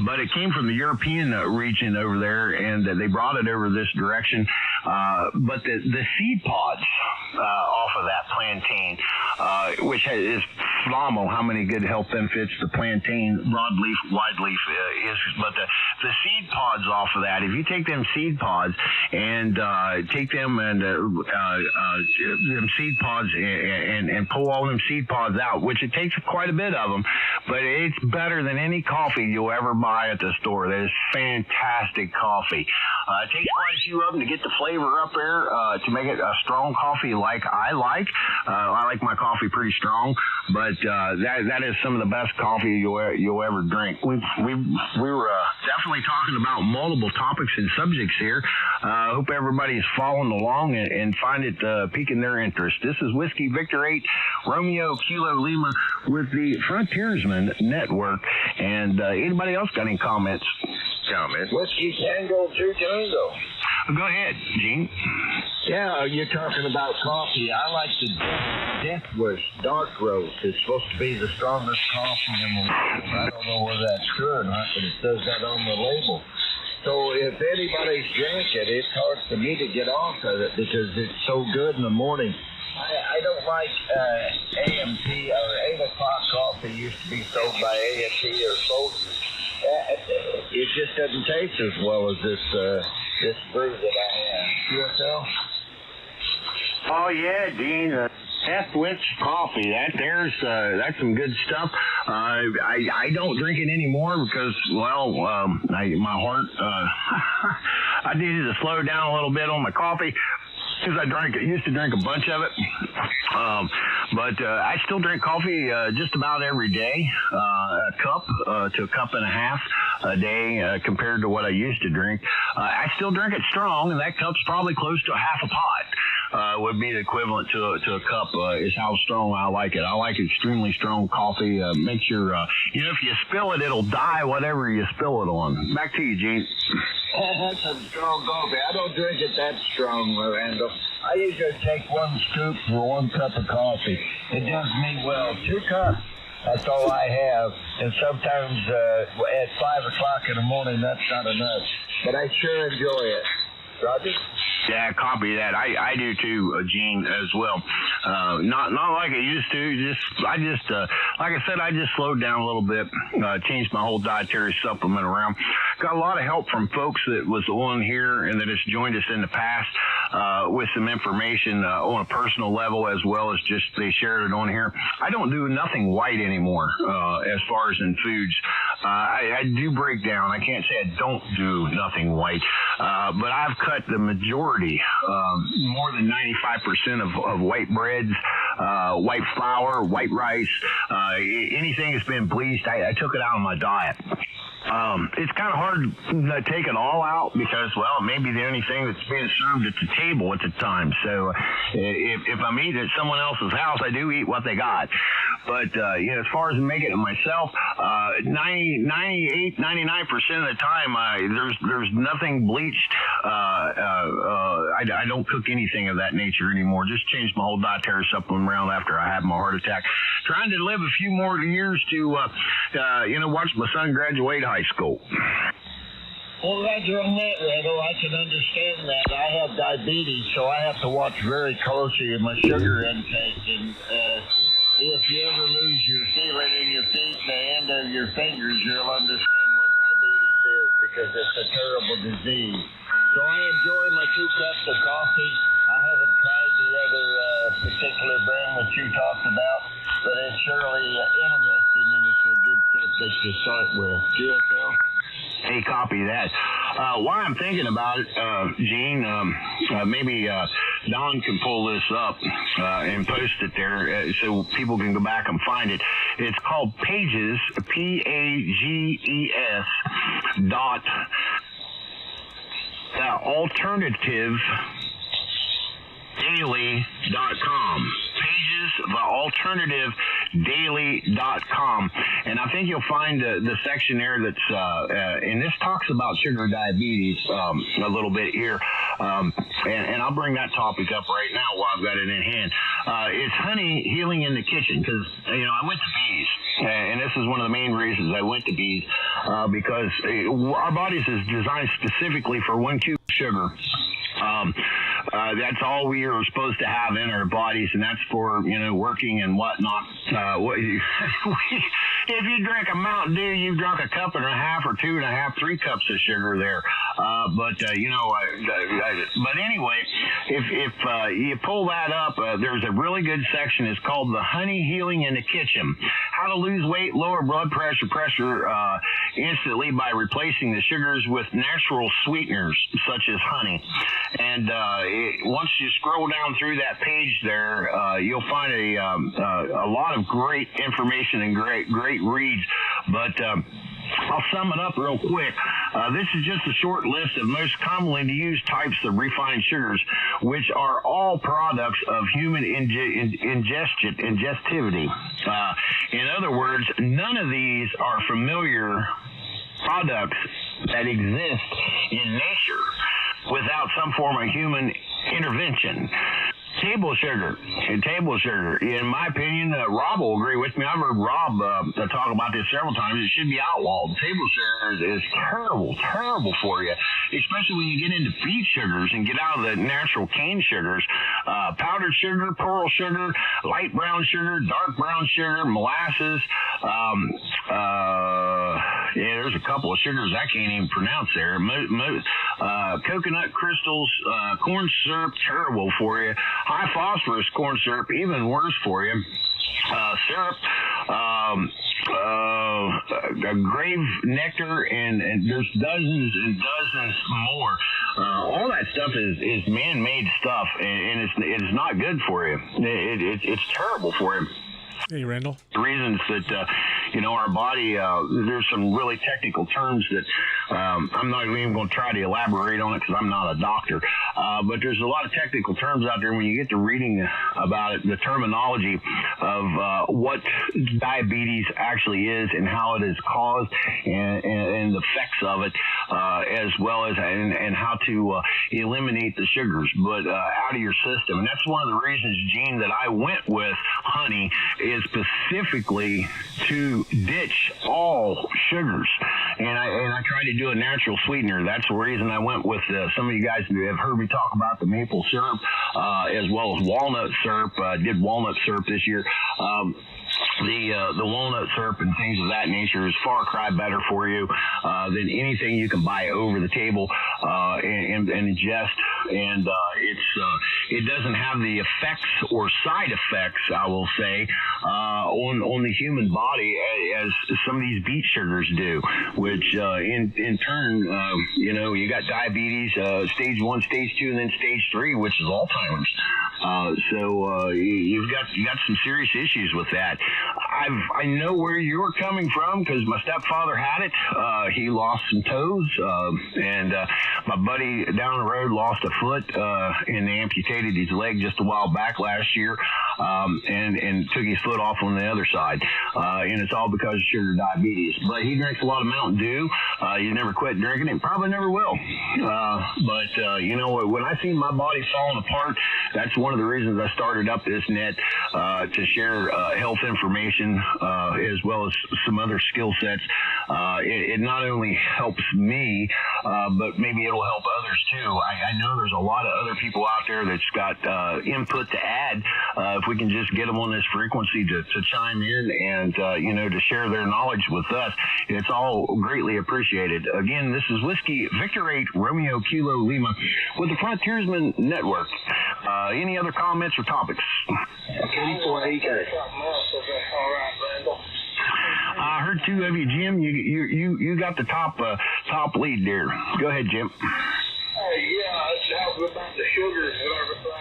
But it came from the European region over there, and they brought it over this direction. But the seed pods off of that plantain, which is phenomenal how many good health benefits the plantain, broadleaf, wideleaf is. But the seed pods off of that, if you take them seed pods and take them and them seed pods and pull all them seed pods out, which it takes quite a bit of them, but it's better than any coffee you'll ever buy at the store. That is fantastic coffee. It takes quite a few of them to get the flavor up there to make it a strong coffee like I like. I like my coffee pretty strong, but that is some of the best coffee you'll ever drink. We were definitely talking about multiple topics and subjects here. I hope everybody's following along and find it piquing their interest. This is Whiskey Victor 8 Romeo Kilo Lima with the Frontiersman Network. And anybody else got any comments? Whiskey Tango 2 Tango. Go ahead, Gene. Yeah, you're talking about coffee. I like the Death Wish Dark Roast. It's supposed to be the strongest coffee in the world. I don't know whether that's true or not, but it says that on the label. So if anybody's drank it, it's hard for me to get off of it because it's so good in the morning. I don't like AMP or 8 o'clock coffee used to be sold by AMP or Folgers. It just doesn't taste as well as this brew that I have. QSL? Oh yeah, Gene. Death Wish coffee. That's some good stuff. I don't drink it anymore because, my heart. I needed to slow down a little bit on my coffee. Because I used to drink a bunch of it, but I still drink coffee just about every day, a cup to a cup and a half a day compared to what I used to drink. I still drink it strong, and that cup's probably close to a half a pot. Would be the equivalent to a cup is how strong I like it. I like extremely strong coffee. Makes your, if you spill it, it'll die whatever you spill it on. Back to you, Gene. That's some strong coffee. I don't drink it that strong, Randall. I usually take 1 scoop for 1 cup of coffee. It does me well. 2 cups, that's all I have. And sometimes at 5 o'clock in the morning, that's not enough. But I sure enjoy it. Roger? Yeah, copy that. I do too, Gene, as well. Not like I used to. Like I said, I just slowed down a little bit. Changed my whole dietary supplement around. Got a lot of help from folks that was on here and that has joined us in the past with some information on a personal level, as well as just they shared it on here. I don't do nothing white anymore as far as in foods. I do break down. I can't say I don't do nothing white, but I've cut the majority, more than 95% of white breads, white flour, white rice, anything that's been bleached. I took it out of my diet. It's kind of hard to take it all out because, well, it may be the only thing that's being served at the table at the time. So if I'm eating at someone else's house, I do eat what they got. But, as far as making it myself, 98, 99% of the time, there's nothing bleached. I don't cook anything of that nature anymore. Just changed my whole dietary supplement around after I had my heart attack. Trying to live a few more years to, watch my son graduate high school. Well, Roger, on that, Randall, I can understand that. I have diabetes, so I have to watch very closely with my sugar intake. And if you ever lose your feeling in your feet and the end of your fingers, you'll understand what diabetes is, because it's a terrible disease. So I enjoy my 2 cups of coffee. I haven't tried the other particular brand that you talked about, but it's surely interesting, and it's a good subject to start with. GSL? Hey, copy that. While I'm thinking about it, Gene, maybe Don can pull this up and post it there so people can go back and find it. It's called Pages, Pages, alternativedaily.com. Pages, the alternativedaily.com. And I think you'll find the section there that's, and this talks about sugar diabetes a little bit here. And I'll bring that topic up right now while I've got it in hand. It's honey healing in the kitchen, because, I went to bees. And this is one of the main reasons I went to bees, because our bodies is designed specifically for 1 cube of sugar. That's all we are supposed to have in our bodies, and that's for, working and whatnot. If you drink a Mountain Dew, you've drunk a cup and a half or 2.5, 3 cups of sugar there. But anyway, if you pull that up, there's a really good section. It's called The Honey Healing in the Kitchen. How to lose weight, lower blood pressure instantly by replacing the sugars with natural sweeteners such as honey. And once you scroll down through that page there, you'll find a lot of great information and great reads. But I'll sum it up real quick. This is just a short list of most commonly used types of refined sugars, which are all products of human ingestivity. In other words, none of these are familiar products that exist in nature without some form of human intervention. Table sugar. In my opinion, Rob will agree with me. I've heard Rob talk about this several times. It should be outlawed. Table sugar is terrible for you, especially when you get into beet sugars and get out of the natural cane sugars. Powdered sugar, pearl sugar, light brown sugar, dark brown sugar, molasses. There's a couple of sugars I can't even pronounce there. Coconut crystals, corn syrup, terrible for you. High phosphorus corn syrup, even worse for you. Syrup, grave nectar, and there's dozens and dozens more. All that stuff is man-made stuff, and it's not good for you. It's terrible for you. Hey, Randall. The reasons that, our body, there's some really technical terms that I'm not even going to try to elaborate on it because I'm not a doctor. But there's a lot of technical terms out there when you get to reading about it, the terminology of what diabetes actually is and how it is caused and the effects of it, as well as and how to eliminate the sugars, but out of your system. And that's one of the reasons, Gene, that I went with honey is specifically to ditch all sugars. And I tried to do a natural sweetener. That's the reason I went with some of you guys have heard me talk about the maple syrup, as well as walnut syrup. Did walnut syrup this year. The walnut syrup and things of that nature is far cry better for you than anything you can buy over the table and ingest. And it doesn't have the effects or side effects, I will say, on the human body as some of these beet sugars do, which in turn, you got diabetes, stage 1, stage 2, and then stage 3, which is Alzheimer's. So you've got some serious issues with that. I know where you're coming from because my stepfather had it. He lost some toes, and my buddy down the road lost a foot, and they amputated his leg just a while back last year, and took his foot off on the other side. And it's all because of sugar diabetes. But he drinks a lot of Mountain Dew. He's never quit drinking it, probably never will. But when I see my body falling apart, that's one of the reasons I started up this net to share health information nutrition, as well as some other skill sets, it not only helps me, but maybe it'll help others too. I know there's a lot of other people out there that's got input to add. If we can just get them on this frequency to chime in and, to share their knowledge with us, it's all greatly appreciated. Again, this is Whiskey Victor 8 Romeo Kilo Lima with the Frontiersman Network. Any other comments or topics? I heard two of you, Jim. You got the top lead there. Go ahead, Jim. That was about the sugars and everything.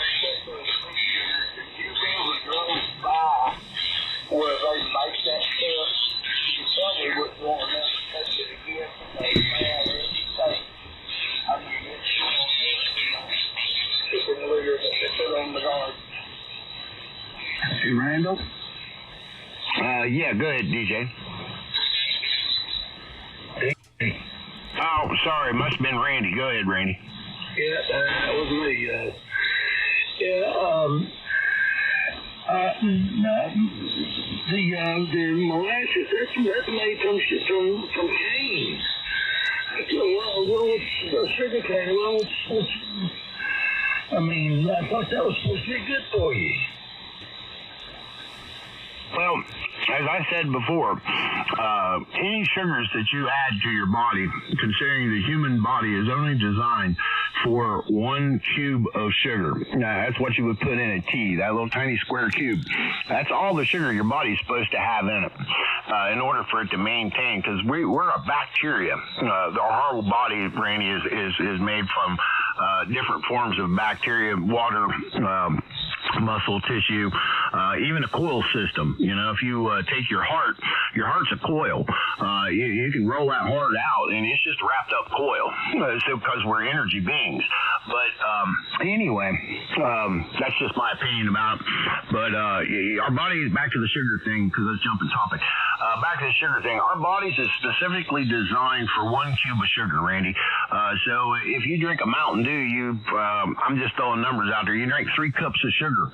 You was running by where they make that stuff. You probably wouldn't want to test it again. Chicken litter that they put on the guard. Hey, Randall? Yeah, go ahead, DJ. Oh, sorry, must have been Randy. Go ahead, Randy. Yeah, that was me. The molasses, that's made from cane. Well, sugar cane, I thought that was supposed to be good for you. Well, as I said before, any sugars that you add to your body, considering the human body is only designed for 1 cube of sugar. Now, that's what you would put in a tea, that little tiny square cube. That's all the sugar your body's supposed to have in it in order for it to maintain, because we're a bacteria. Our whole body, Randy, is made from different forms of bacteria, water, muscle tissue, even a coil system. If you take your heart's a coil. You can roll that heart out, and it's just wrapped up coil. So because we're energy beings. But anyway, that's just my opinion about it. But our body, back to the sugar thing, because let's jump in topic. Back to the sugar thing. Our bodies is specifically designed for 1 cube of sugar, Randy. So if you drink a Mountain Dew, I'm just throwing numbers out there. You drink 3 cups of sugar.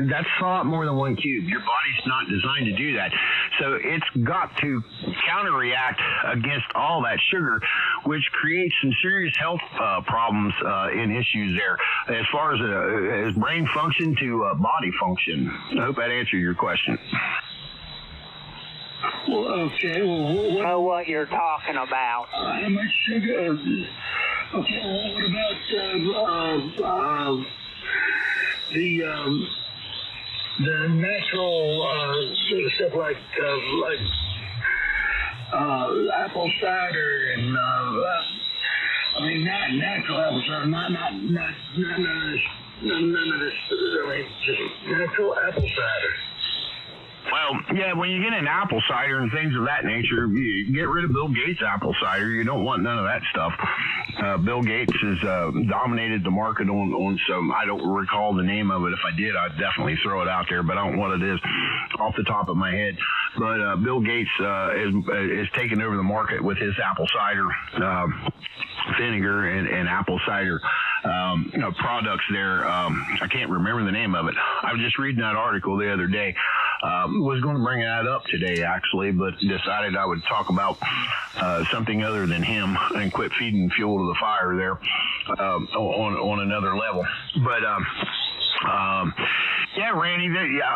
That's a lot more than 1 cube. Your body's not designed to do that. So it's got to counter-react against all that sugar, which creates some serious health problems and issues there, as far as brain function to body function. I hope that answered your question. Well, okay. Well, know what you're talking about. How much sugar? Okay. Well, what about the natural stuff like apple cider and not natural apple cider, not none of this. Just natural apple cider. Well, yeah, when you get into apple cider and things of that nature, you get rid of Bill Gates' apple cider. You don't want none of that stuff. Bill Gates has dominated the market on some, I don't recall the name of it. If I did, I'd definitely throw it out there, but I don't know what it is off the top of my head. But Bill Gates is taking over the market with his apple cider vinegar and apple cider products there. I can't remember the name of it. I was just reading that article the other day. Was going to bring that up today, actually, but decided I would talk about something other than him and quit feeding fuel to the fire there on another level. But yeah, Randy,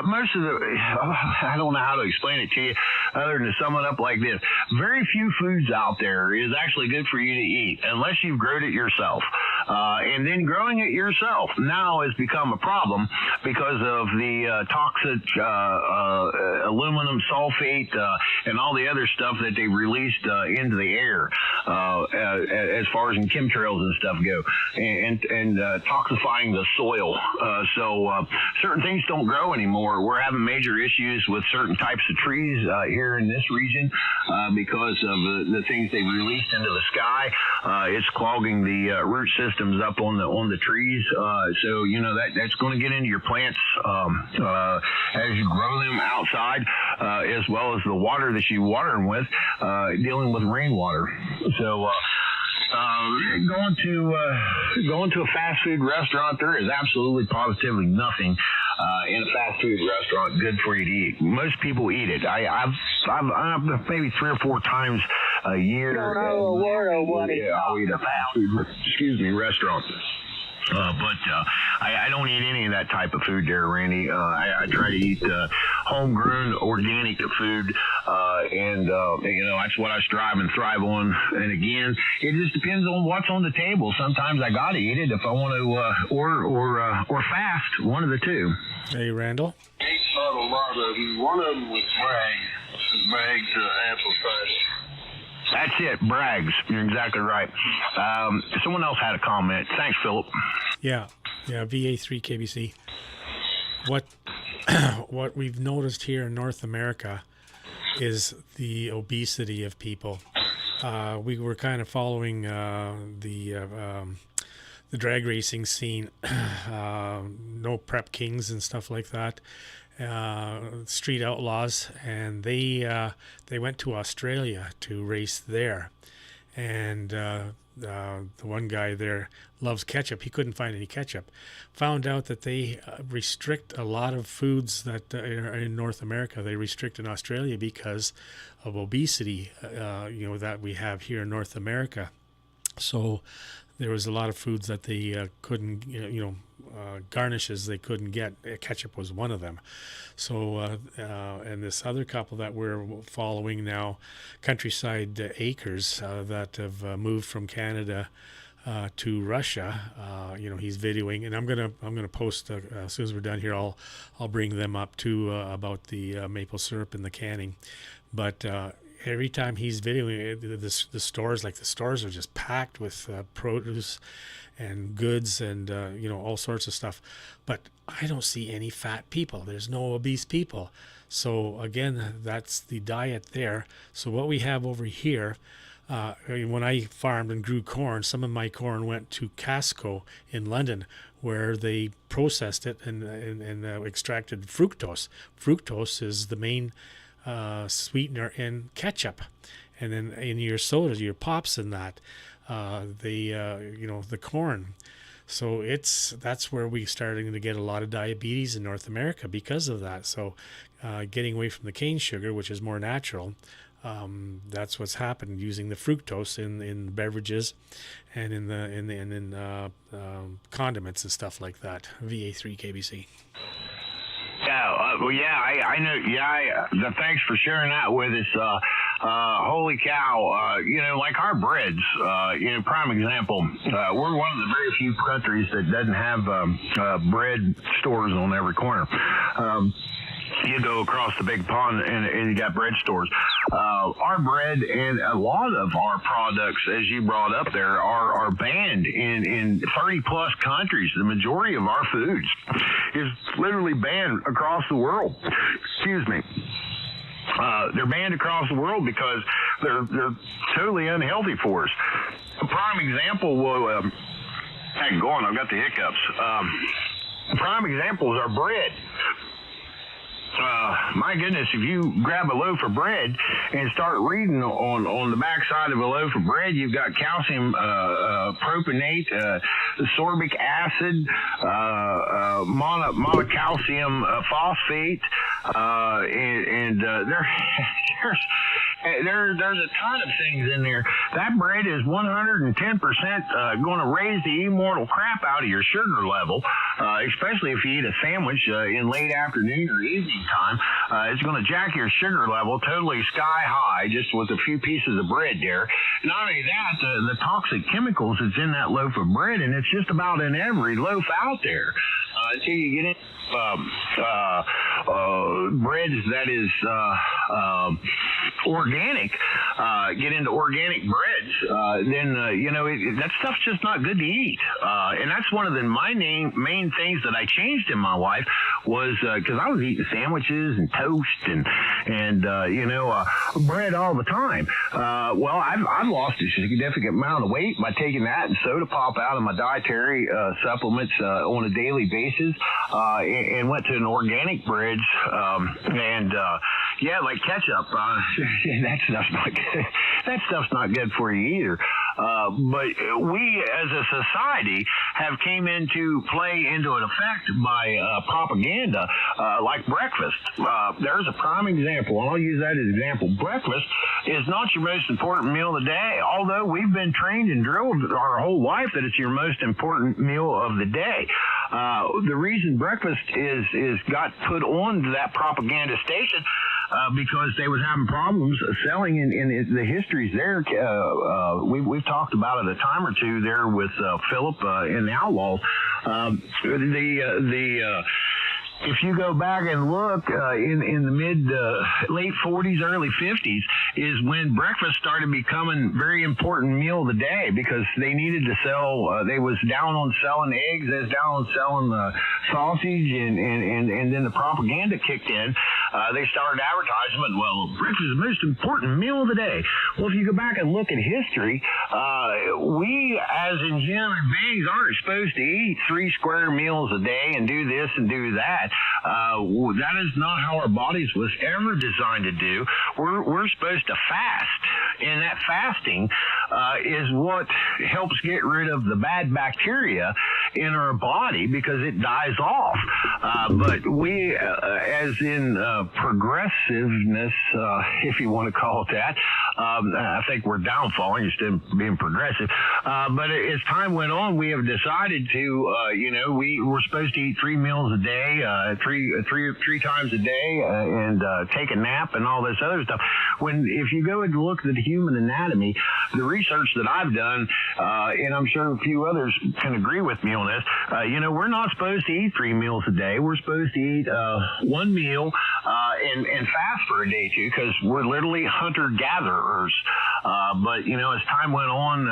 most of I don't know how to explain it to you other than to sum it up like this. Very few foods out there is actually good for you to eat unless you've grown it yourself. And then growing it yourself now has become a problem because of the toxic aluminum sulfate and all the other stuff that they released into the air as far as in chemtrails and stuff go, and toxifying the soil. So certain things don't grow anymore. We're having major issues with certain types of trees here in this region because of the things they released into the sky. It's clogging the root systems up on the trees. So that's going to get into your plants as you grow them outside, as well as the water that you water them with, dealing with rainwater. So going to a fast food restaurant, there is absolutely positively nothing in a fast food restaurant, good for you to eat. Most people eat it. I've maybe 3 or 4 times a year. Don't know a word of what he's I'll eat a talking fast food, restaurant. But I don't eat any of that type of food there, Randy. I try to eat homegrown, organic food, and that's what I strive and thrive on. And again, it just depends on what's on the table. Sometimes I gotta eat it if I want to, or fast, one of the two. Hey, Randall. Ate about a lot of them. One of them was Bragg's Amplifier. That's it, Braggs. You're exactly right. Someone else had a comment. Thanks, Philip. Yeah, VA3KBC. What we've noticed here in North America is the obesity of people. We were kind of following the drag racing scene, no prep kings and stuff like that. Street outlaws, and they went to Australia to race there, and the one guy there loves ketchup. He couldn't find any ketchup. Found out that they restrict a lot of foods that are in North America. They restrict in Australia because of obesity, that we have here in North America. So there was a lot of foods that they couldn't, garnishes they couldn't get. Ketchup was one of them. So, and this other couple that we're following now, Countryside Acres, that have moved from Canada to Russia. He's videoing, and I'm gonna post as soon as we're done here. I'll bring them up too about the maple syrup and the canning, but. Every time he's videoing the stores are just packed with produce and goods and all sorts of stuff, but I don't see any fat people. There's no obese people. So again, that's the diet there. So what we have over here, when I farmed and grew corn, some of my corn went to Casco in London, where they processed it and extracted fructose. Fructose is the main sweetener in ketchup, and then in your sodas, your pops, and that the corn. So that's where we starting to get a lot of diabetes in North America because of that. So getting away from the cane sugar, which is more natural, that's what's happened, using the fructose in beverages and in condiments and stuff like that. VA3KBC. I know. Thanks for sharing that with us. Holy cow! Like our breads. Prime example. We're one of the very few countries that doesn't have bread stores on every corner. You go across the big pond and you got bread stores. Our bread and a lot of our products, as you brought up there, are banned in 30 plus countries. The majority of our foods is literally banned across the world. Excuse me. They're banned across the world because they're totally unhealthy for us. A prime example will hang on, I've got the hiccups. A prime example is our bread. My goodness, if you grab a loaf of bread and start reading on the backside of a loaf of bread, you've got calcium propionate, sorbic acid, monocalcium phosphate, and there's a ton of things in there. That bread is 110% going to raise the immortal crap out of your sugar level, especially if you eat a sandwich in late afternoon or evening time. It's going to jack your sugar level totally sky high just with a few pieces of bread there. Not only that, the toxic chemicals that's in that loaf of bread, and it's just about in every loaf out there. Until you get in breads that is organic, get into organic breads, then that stuff's just not good to eat. And that's one of my main things that I changed in my life was because I was eating sandwiches and toast and bread all the time. Well, I've lost a significant amount of weight by taking that and soda pop out of my dietary supplements on a daily basis, and went to an organic breads, like ketchup. That stuff's not good for you either. But we, as a society, have came into an effect by propaganda, like breakfast. There's a prime example, and I'll use that as an example. Breakfast is not your most important meal of the day, although we've been trained and drilled our whole life that it's your most important meal of the day. The reason breakfast is got put on to that propaganda station because they was having problems selling in the histories there. We've talked about it a time or two there with Philip in the Outlaws. If you go back and look in the late 40s, early 50s, is when breakfast started becoming very important meal of the day because they needed to sell. They was down on selling eggs, they was down on selling sausage, and then the propaganda kicked in. They started advertisement. Well, breakfast is the most important meal of the day. Well, if you go back and look at history, we as in human beings aren't supposed to eat 3 square meals a day and do this and do that. That is not how our bodies was ever designed to do. We're supposed to fast, and that fasting is what helps get rid of the bad bacteria in our body because it dies off. But we, as in progressiveness, if you want to call it that, I think we're downfalling instead of being progressive. But as time went on, we have decided to, we were supposed to eat 3 meals a day, three times a day, and take a nap and all this other stuff. If you go and look at the human anatomy, the research that I've done, and I'm sure a few others can agree with me on this, we're not supposed to eat 3 meals a day. We're supposed to eat 1 meal and fast for a day or two because we're literally hunter-gatherers. But, as time went on,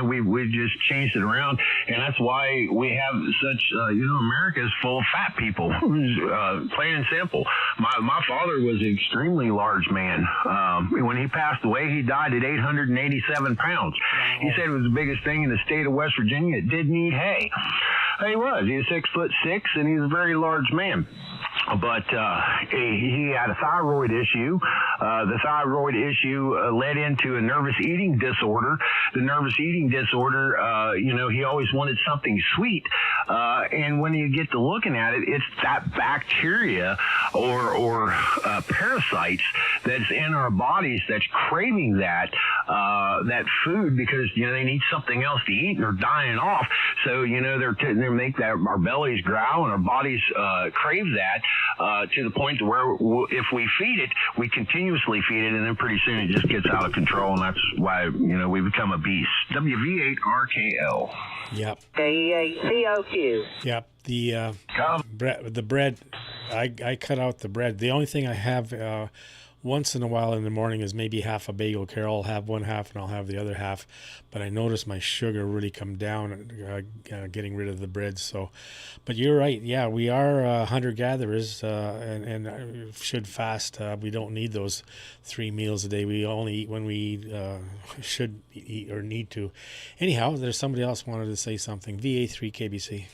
we just changed it around, and that's why we have such, America is full of fat people, plain and simple. My father was an extremely large man. When he passed away, he died at 887 pounds. He said it was the biggest thing in the state of West Virginia that didn't eat hay. He was 6'6", and he's a very large man. But he had a thyroid issue. The thyroid issue led into a nervous eating disorder. The nervous eating disorder, he always wanted something sweet. And when you get to looking at it, it's that bacteria or parasites that's in our bodies that's craving that food because, they need something else to eat and they're dying off. So, they make that our bellies growl and our bodies crave that. To the point to where if we feed it, we continuously feed it, and then pretty soon it just gets out of control, and that's why, we become a beast. W-V-8-R-K-L. Yep. VA3KBC. Yep. The bread, I cut out the bread. The only thing I have once in a while in the morning is maybe half a bagel. Carol will have one half and I'll have the other half. But I noticed my sugar really come down getting rid of the bread. So, but you're right. Yeah, we are hunter-gatherers and should fast. We don't need those 3 meals a day. We only eat when we should eat or need to. Anyhow, there's somebody else wanted to say something. VA3KBC.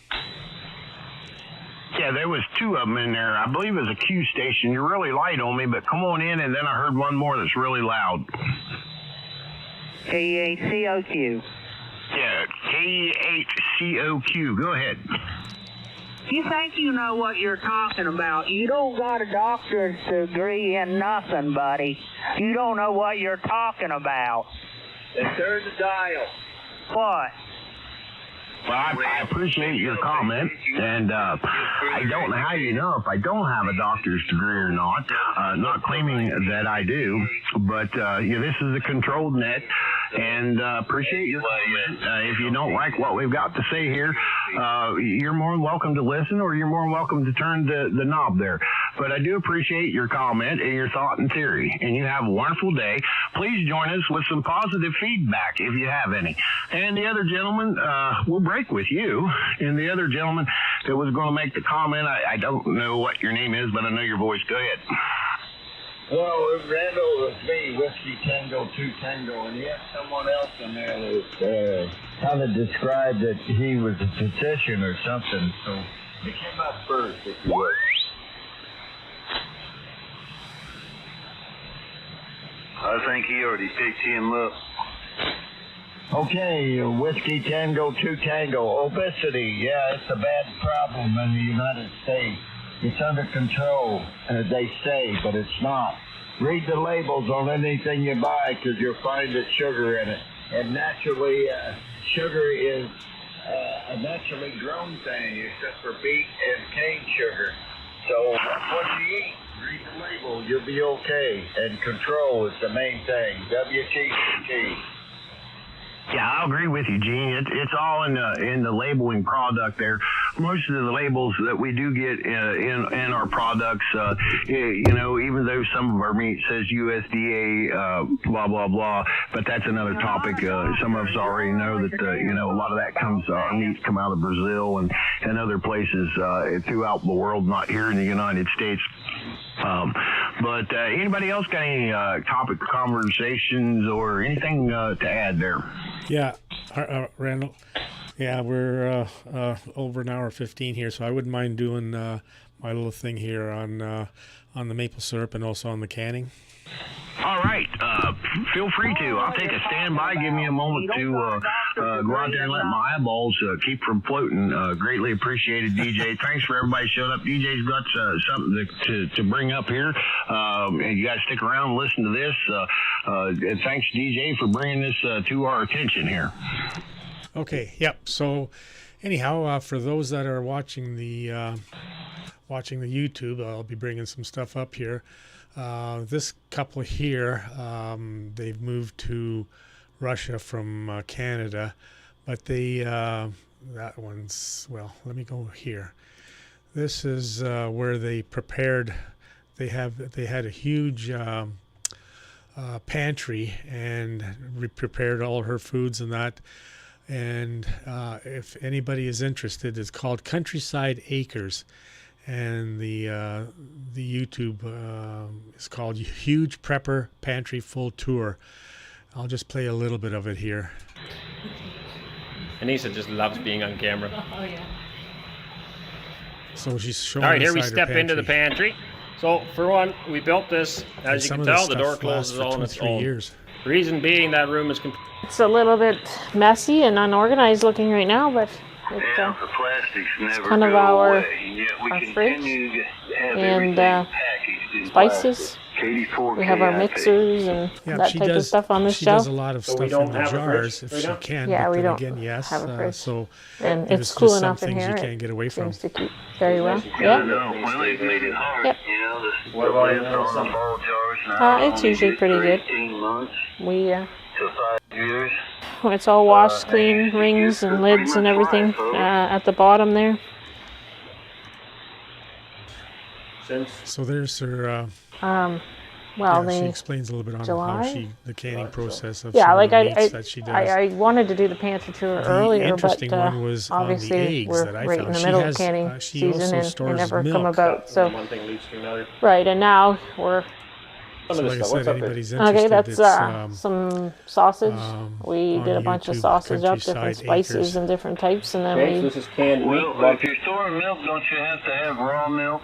Yeah, there was 2 of them in there. I believe it was a Q station. You're really light on me, but come on in, and then I heard one more that's really loud. KHCOQ. Yeah, KHCOQ. Go ahead. You think you know what you're talking about. You don't got a doctorate degree in nothing, buddy. You don't know what you're talking about. Then turn the dial. What? Well, I appreciate your comment, and I don't know how you know if I don't have a doctor's degree or not. Not claiming that I do, but this is a controlled net, and appreciate your comment. If you don't like what we've got to say here, you're more than welcome to listen, or you're more than welcome to turn the knob there. But I do appreciate your comment and your thought and theory, and you have a wonderful day. Please join us with some positive feedback if you have any. And the other gentleman, we'll break with you. And the other gentleman that was going to make the comment, I don't know what your name is, but I know your voice. Go ahead. Well, Randall was me, Whiskey Tango 2 Tango, and he had someone else in there that kind of described that he was a physician or something. So he came up first, if you would. I think he already picked him up. Okay, Whiskey Tango 2 Tango. Obesity, yeah, it's a bad problem in the United States. It's under control, they say, but it's not. Read the labels on anything you buy because you'll find the sugar in it. And naturally, sugar is a naturally grown thing, except for beet and cane sugar. So what you eat, read the label, you'll be okay. And control is the main thing. WTCT. Yeah, I agree with you, Gene. It's all in the labeling product there. Most of the labels that we do get in our products, even though some of our meat says USDA, blah blah blah, but that's another topic. Some of us already know that a lot of that our meats come out of Brazil and other places throughout the world, not here in the United States. But anybody else got any topic conversations or anything to add there? Yeah, Randall. Yeah, we're over an hour 15 here, so I wouldn't mind doing my little thing here on the maple syrup and also on the canning. All right, feel free to. I'll take a standby. Give me a moment to go out there and let my eyeballs keep from floating. Greatly appreciated, DJ. Thanks for everybody showing up. DJ's got something to bring up here. And you guys stick around and listen to this. And thanks, DJ, for bringing this to our attention here. Okay. Yep. So, anyhow, for those that are watching the YouTube, I'll be bringing some stuff up here. This couple here, they've moved to Russia from Canada, but that one's, well, let me go here. This is where they prepared. They had a huge pantry and prepared all her foods and that. And if anybody is interested, it's called Countryside Acres. And the YouTube is called Huge Prepper Pantry Full Tour. I'll just play a little bit of it here. Anissa just loves being on camera. Oh, yeah. So she's showing. All right, here we inside her step pantry. into the pantry. So for one, we built this. As you can tell, the door closes all on its own. Years. Reason being, that room is It's a little bit messy and unorganized looking right now, but The plastics never kind of go our, away, and yet we our continue fridge to have and everything packaged in spices. KD4, We have our mixers and that type of stuff on this she shelf. does a lot of stuff in the jars if she can. Yeah, but we then don't again, yes. have a fridge. So and if it's cool just enough some in things here. you can't get away from. Seems to keep very well. Yeah. Yeah. Well, they've made it hard. Yep. You know, what about some ball jars now? It's usually pretty good. 18 months We to 5 years. it's all washed clean, rings and lids and everything at the bottom there. So there's her. Well, she the explains a little bit on July? the canning process of yeah, some like of the meats that she does. I wanted to do the pantry tour earlier, interesting but one was on the obviously eggs we're that I right found. in the She middle has, of canning she season also and stores never milk. come about. So one thing leads to another. right, and now we're So like I said, anybody's interested, okay. That's it's, some sausage. We on did a bunch of YouTube, sausage up, different Countryside spices Acres. and different types, and then Okay, so we this is canned meat. Well, if you're storing milk, don't you have to have raw milk?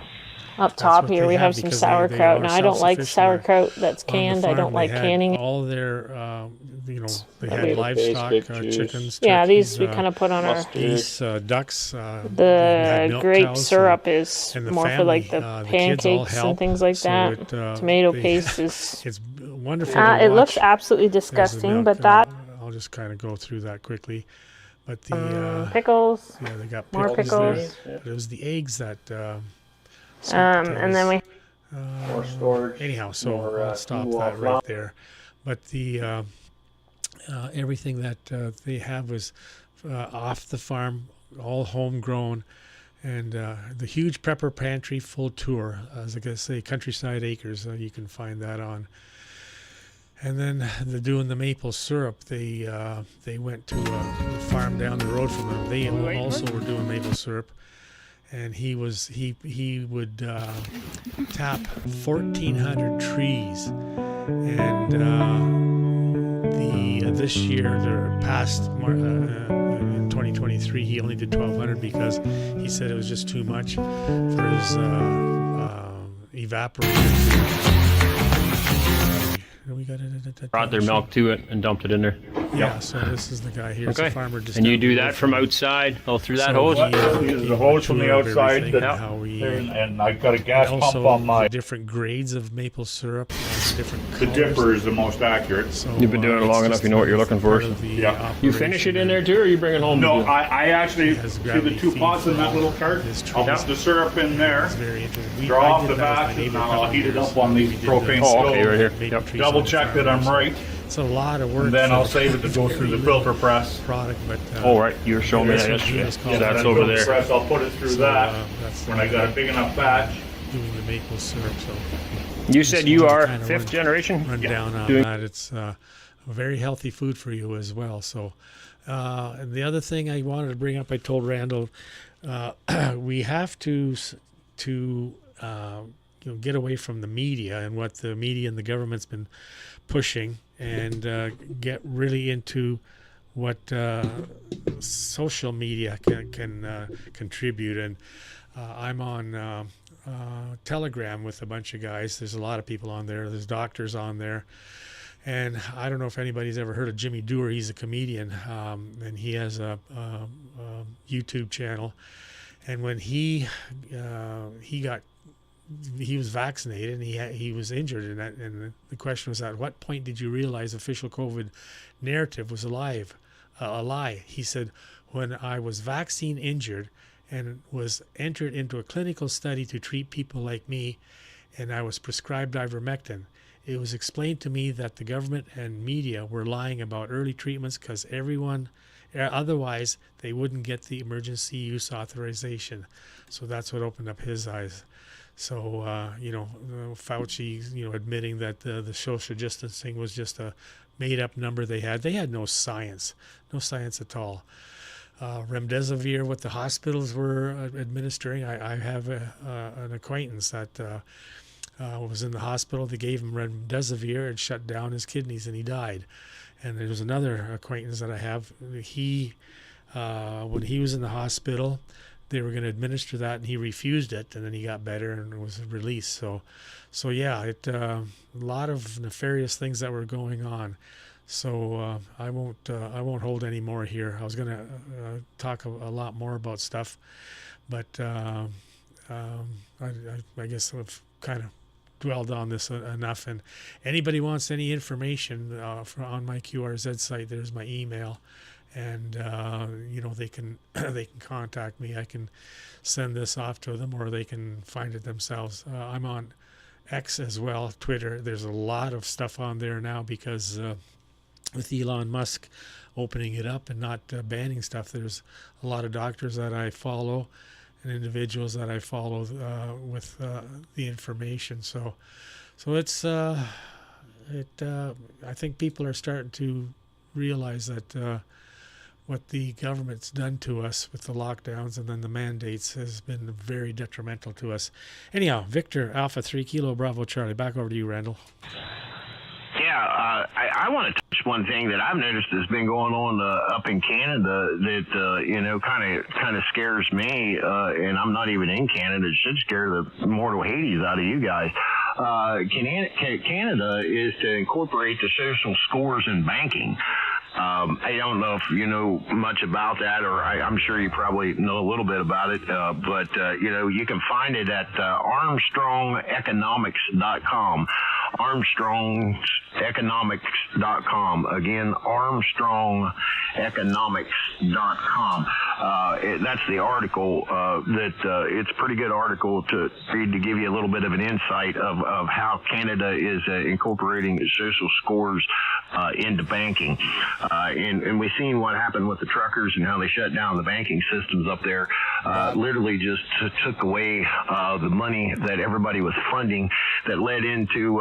up top what here they we have have some because sauerkraut. they are Now I don't like self-sufficient. sauerkraut that's On the canned. I farm, don't like they had canning. all their, they had Maybe livestock, basic juice. chickens, Yeah, turkeys, these we kind of put on our. mustard. geese, ducks. We had The milk grape cows syrup is and the more for like family, the the kids all pancakes help, and things like so that. it, Tomato they- paste is. It's wonderful to It looks watch. absolutely There's the disgusting, milk, but that I'll just kind of go through that quickly. But the pickles, yeah, they got more pickles. There. pickles. But it was the eggs that. And then we. More storage. Anyhow, so more, I'll stop cool that off right lot. there. But the everything that they have was off the farm, all homegrown, and the Huge Prepper Pantry Full Tour, as I say, Countryside Acres. You can find that on. And then they're doing the maple syrup. They went to the farm down the road from them. They also were doing maple syrup. And he would tap 1,400 trees, and this year, the past in 2023, he only did 1,200 because he said it was just too much for his evaporator We got it at Brought their milk to it and dumped it in there. Yeah, so this is the guy here. Okay. It's a farmer just and you down do the that road from outside, through that So hose? he The hose from the toured outside, everything, that- how we, and I got a gas and pump also on my. the different grades of maple syrup, and different The colors. dipper is the most accurate. So, You've been doing it it's long enough, just you know what you're looking for. part of the Yeah. You finish it in there too, or you bring it home? No, to do? I actually Has see gravity the two feed pots in for that little cart. his I'll trees. put the syrup in there, It's very interesting. draw I off did the that with my batch, neighbor and a couple I'll heat it years up on the ago. We did propane Oh, okay, stove. right here. maple Yep. trees Double on the check that farm. I'm right, It's a lot of work. and then for I'll save it to go through the filter press. product, but Oh, right. You were showing me That's that what yesterday. Gina's called Yeah, that's it. over Filter there. press, I'll put it through so, that that's when I got a big enough batch. doing the maple syrup. So You just said you wanted to are kinda fifth generation? run down on Doing- that. It's a very healthy food for you as well. So, and the other thing I wanted to bring up, I told Randall, we have to get away from the media and what the media and the government's been pushing, and get really into what social media can contribute. And I'm on Telegram with a bunch of guys. There's a lot of people on there. There's doctors on there. And I don't know if anybody's ever heard of Jimmy Dewar. He's a comedian, and he has a YouTube channel. And when he was vaccinated and he was injured, and the question was, at what point did you realize official COVID narrative was a lie? He said, when I was vaccine injured and was entered into a clinical study to treat people like me, and I was prescribed ivermectin, it was explained to me that the government and media were lying about early treatments because otherwise they wouldn't get the emergency use authorization. So that's what opened up his eyes. So, Fauci, admitting that the social distancing was just a made-up number they had. They had no science at all. Remdesivir, what the hospitals were administering, I have an acquaintance that was in the hospital. They gave him remdesivir and shut down his kidneys, and he died. And there was another acquaintance that I have. He, when he was in the hospital, they were going to administer that, and he refused it, and then he got better and was released. So yeah, a lot of nefarious things that were going on. So I won't hold any more here. I was going to talk a lot more about stuff, but I guess I've kind of dwelled on this enough. And anybody wants any information on my QRZ site, there's my email, and they can contact me. I can send this off to them, or they can find it themselves. I'm on X as well, Twitter. There's a lot of stuff on there now because with Elon Musk opening it up and not banning stuff, there's a lot of doctors that I follow and individuals that I follow with the information. So it's I think people are starting to realize that what the government's done to us with the lockdowns and then the mandates has been very detrimental to us. Anyhow, Victor, Alpha 3 Kilo Bravo Charlie, back over to you, Randall. Yeah, I want to touch one thing that I've noticed has been going on up in Canada that kind of scares me, and I'm not even in Canada. It should scare the mortal Hades out of you guys. Canada is to incorporate the social scores in banking. I don't know if you know much about that, or I'm sure you probably know a little bit about it, but you can find it at ArmstrongEconomics.com. ArmstrongEconomics.com. Again, ArmstrongEconomics.com. That's the article it's a pretty good article to read to give you a little bit of an insight of how Canada is incorporating social scores into banking. And we've seen what happened with the truckers and how they shut down the banking systems up there. Literally just took away the money that everybody was funding that led into,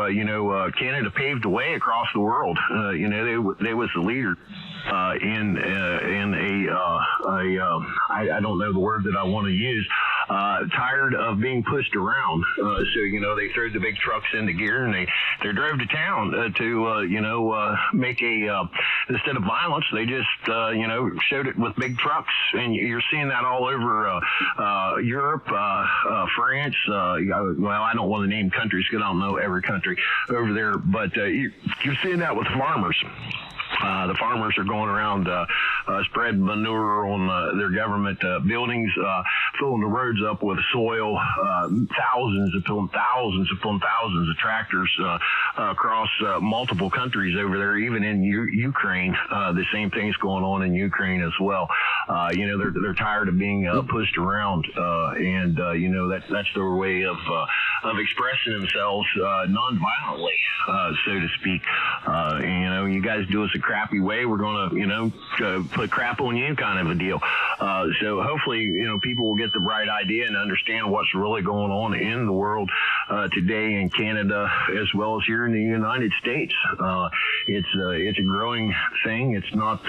Canada paved the way across the world. They was the leader I don't know the word that I want to use, tired of being pushed around. So, you know, they threw the big trucks into gear and they drove to town to make instead of violence, they just, showed it with big trucks. And you're seeing that all over Europe, France. Well, I don't want to name countries because I don't know every country over there, but you're seeing that with farmers. The farmers are going around spreading manure on their government buildings, filling the roads up with soil, thousands upon thousands of tractors across multiple countries over there, even in Ukraine. The same thing's going on in Ukraine as well. They're tired of being pushed around, and that's their way of expressing themselves non-violently, so to speak. You guys do us a crappy way, we're going to, put crap on you kind of a deal. So hopefully, people will get the right idea and understand what's really going on in the world today in Canada as well as here in the United States. It's a growing thing. It's not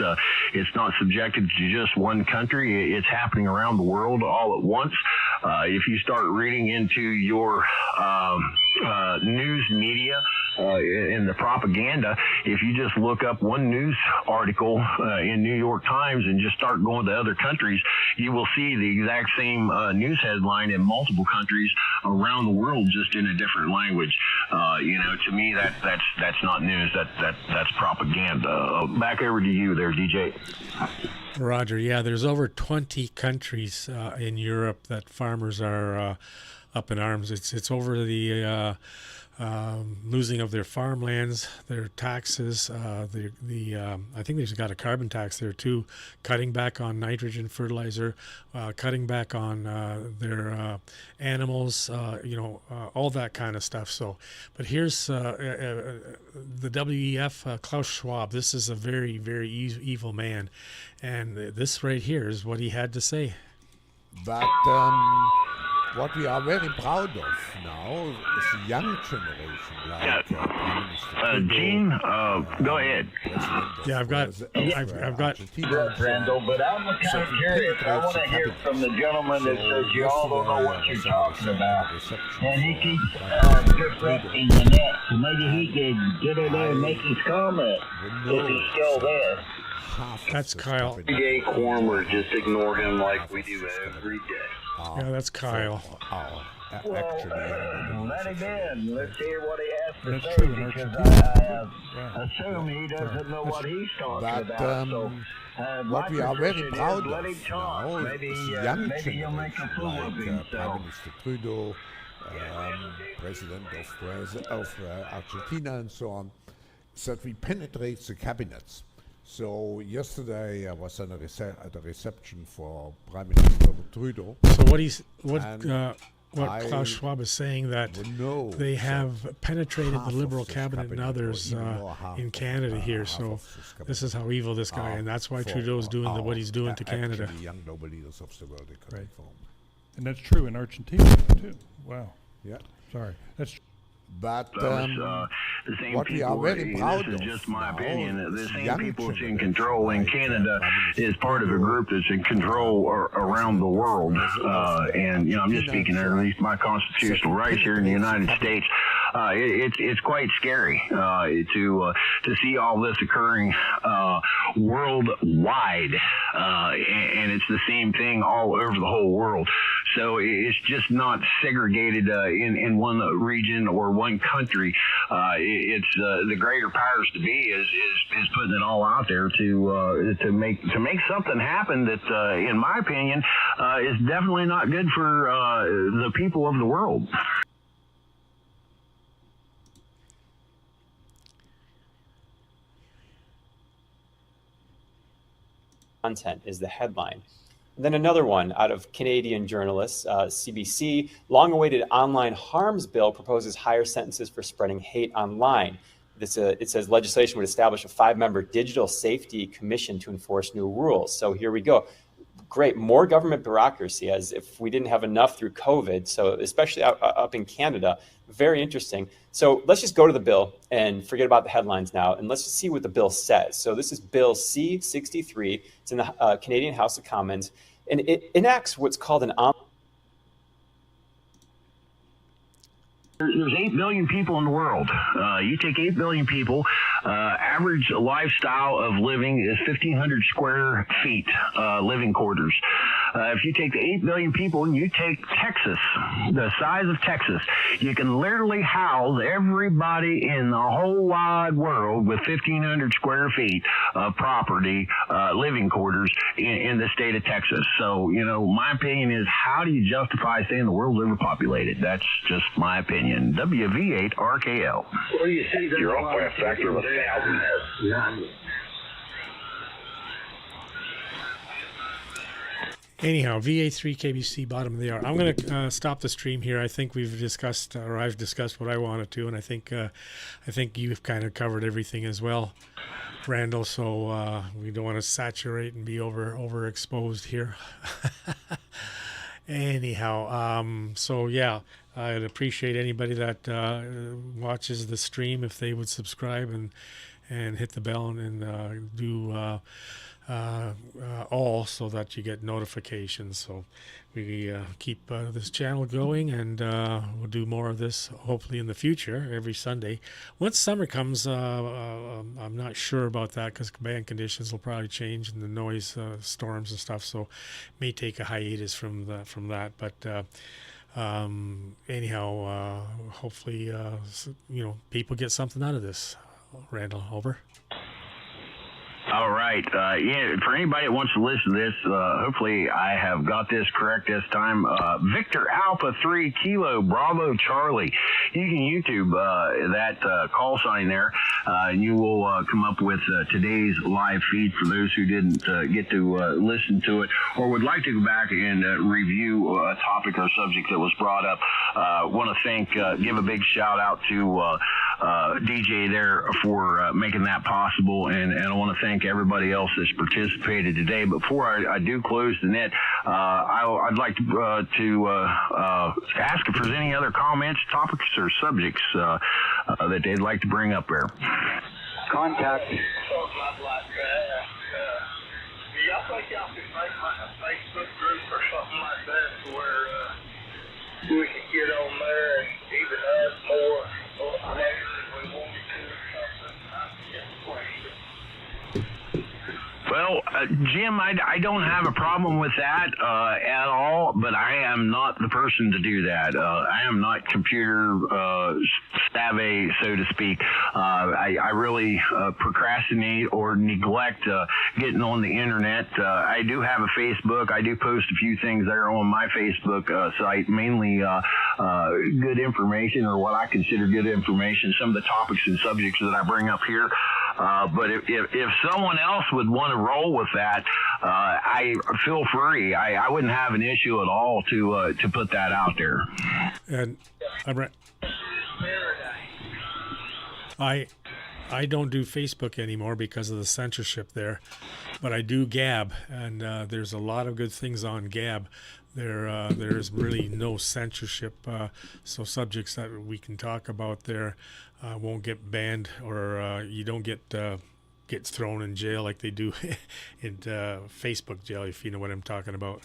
subjected to just one country. It's happening around the world all at once. If you start reading into your news media and the propaganda, if you just look up one news article in New York Times and just start going to other countries, you will see the exact same news headline in multiple countries around the world, just in a different language. To me, that's not news. That's propaganda. Back over to you there, DJ. Roger. Yeah, there's over 20 countries in Europe that farmers are up in arms. It's over the losing of their farmlands, their taxes. I think they've got a carbon tax there too. Cutting back on nitrogen fertilizer, cutting back on their animals. All that kind of stuff. So, but here's the WEF, Klaus Schwab. This is a very, very evil man, and this right here is what he had to say. But what we are very proud of now is the young generation. Gene, go ahead. Yeah, I've got. Randall, but I'm kind of curious. I want to hear from the gentleman that says you all don't know what you're talking about, and he keeps disrupting the net. So maybe he could get in there and make his comment if he's still there. That's Kyle. DJ Cormer, just ignore him like we do every day. Yeah, that's Kyle. Let him in. Let's hear what he has to say, because I assume he doesn't know what he's talking about. So, what we are very proud of now maybe is the young maybe he'll make a fool of himself. Prime Minister Trudeau, President of Argentina, and so on, that we penetrate the cabinets. So yesterday I was at a reception for Prime Minister Trudeau. So what Klaus Schwab is saying, that they have penetrated the Liberal cabinet and others in Canada here. So this is how evil this guy, and that's why Trudeau's doing what he's doing to Canada. Young noble leaders of the world, right. And that's true in Argentina too. Wow. Yeah. Sorry. That's. But the same what we are very proud this is of just my now opinion, the is same young people that's in generation, control in Canada is part of a group that's in control around the world. And I'm just speaking at least my constitutional rights here in the United States. It's quite scary to see all this occurring worldwide, and it's the same thing all over the whole world. So it's just not segregated in one region or one country. It's the greater powers to be is putting it all out there to make something happen that, in my opinion, is definitely not good for the people of the world. Content is the headline. And then another one out of Canadian journalists, CBC, long-awaited online harms bill proposes higher sentences for spreading hate online. It says legislation would establish a 5-member digital safety commission to enforce new rules. So here we go. Great, more government bureaucracy, as if we didn't have enough through COVID. So especially up in Canada, very interesting. So let's just go to the bill and forget about the headlines now, and let's just see what the bill says. So this is Bill C-63. It's in the Canadian House of Commons, and it enacts what's called an There's 8 billion people in the world. You take 8 billion people, average lifestyle of living is 1,500 square feet, living quarters. If you take the 8 billion people and you take Texas, the size of Texas, you can literally house everybody in the whole wide world with 1,500 square feet of property, living quarters in the state of Texas. So, my opinion is, how do you justify saying the world's overpopulated? That's just my opinion. WV8RKL. Well, you see, you're off by a factor of 1,000. Anyhow, VA3KBC, bottom of the hour. I'm going to stop the stream here. I think I've discussed what I wanted to, and I think you've kind of covered everything as well, Randall. So we don't want to saturate and be overexposed here. Anyhow, so yeah, I'd appreciate anybody that watches the stream if they would subscribe and hit the bell and do all, so that you get notifications. So we keep this channel going, and we'll do more of this hopefully in the future every Sunday. Once summer comes, I'm not sure about that, because band conditions will probably change and the noise storms and stuff, so may take a hiatus from that. But anyhow, hopefully people get something out of this. Randall, over. All right. Yeah, for anybody that wants to listen to this, hopefully I have got this correct this time. Victor Alpha 3 Kilo Bravo Charlie. You can YouTube that call sign there, and you will come up with today's live feed for those who didn't get to listen to it or would like to go back and review a topic or subject that was brought up. Want to give a big shout out to DJ there for making that possible, and I want to thank everybody else that's participated today. Before I do close the net, I'd like to ask if there's any other comments, topics, or subjects that they'd like to bring up there. Contact. Do y'all think y'all could make like a Facebook group or something like that where we could get on there and even add more if we wanted to or something? Well, Jim, I don't have a problem with that at all, but I am not the person to do that. I am not computer savvy, so to speak. I really procrastinate or neglect getting on the internet. I do have a Facebook. I do post a few things there on my Facebook site, mainly good information, or what I consider good information, some of the topics and subjects that I bring up here. But if someone else would want to roll with that, I feel free. I wouldn't have an issue at all to put that out there. And I don't do Facebook anymore because of the censorship there, but I do Gab, and there's a lot of good things on Gab. There's really no censorship, so subjects that we can talk about there won't get banned, or you don't get thrown in jail like they do in Facebook jail, if you know what I'm talking about.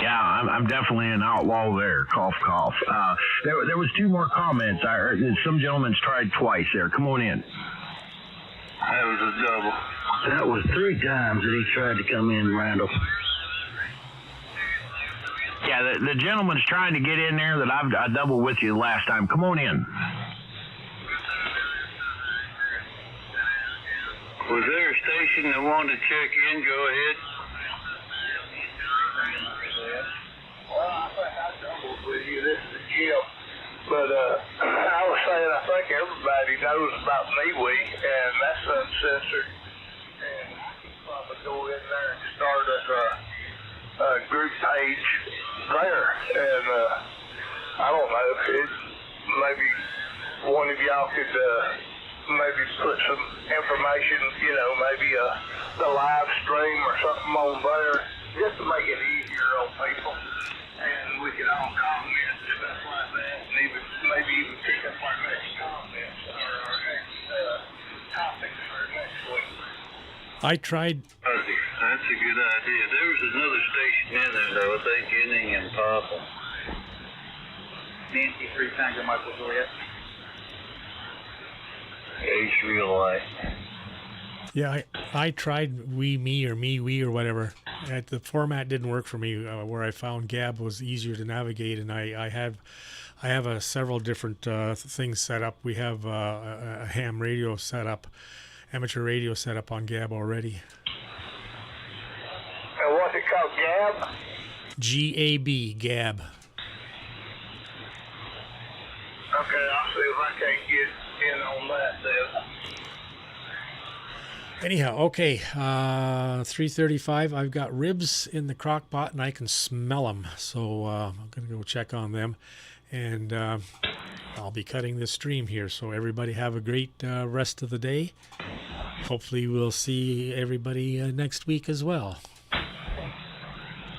Yeah, I'm definitely an outlaw there. Cough, cough. There was two more comments. I heard some gentleman's tried twice there. Come on in. That was a double. That was 3 times that he tried to come in, Randall. Yeah, the gentleman's trying to get in there that I doubled with you last time. Come on in. Was there a station that wanted to check in? Go ahead. Well, I think I doubled with you. This is Jim. But I was saying, I think everybody knows about MeWe, and that's uncensored. And you can probably go in there and start a group page there. And I don't know, maybe one of y'all could maybe put some information, maybe the live stream or something on there, just to make it easier on people. And we could all comment and stuff like that, and maybe even pick up our next comments or our next topics for next week. I tried. That's a good idea. There was another station in there, though, I think, Inning and Papa. Nancy 3 Tango Michael Juliet. Ace real life. Yeah, I tried me or whatever. The format didn't work for me. Where I found Gab was easier to navigate, and I have several different things set up. We have a ham radio set up, amateur radio set up on Gab already. And what's it called, Gab? GAB, Gab. Okay, I'll see if I can't get in on that then. Anyhow, okay, 3:35. I've got ribs in the crock pot, and I can smell them. So I'm going to go check on them, and I'll be cutting this stream here. So everybody have a great rest of the day. Hopefully we'll see everybody next week as well.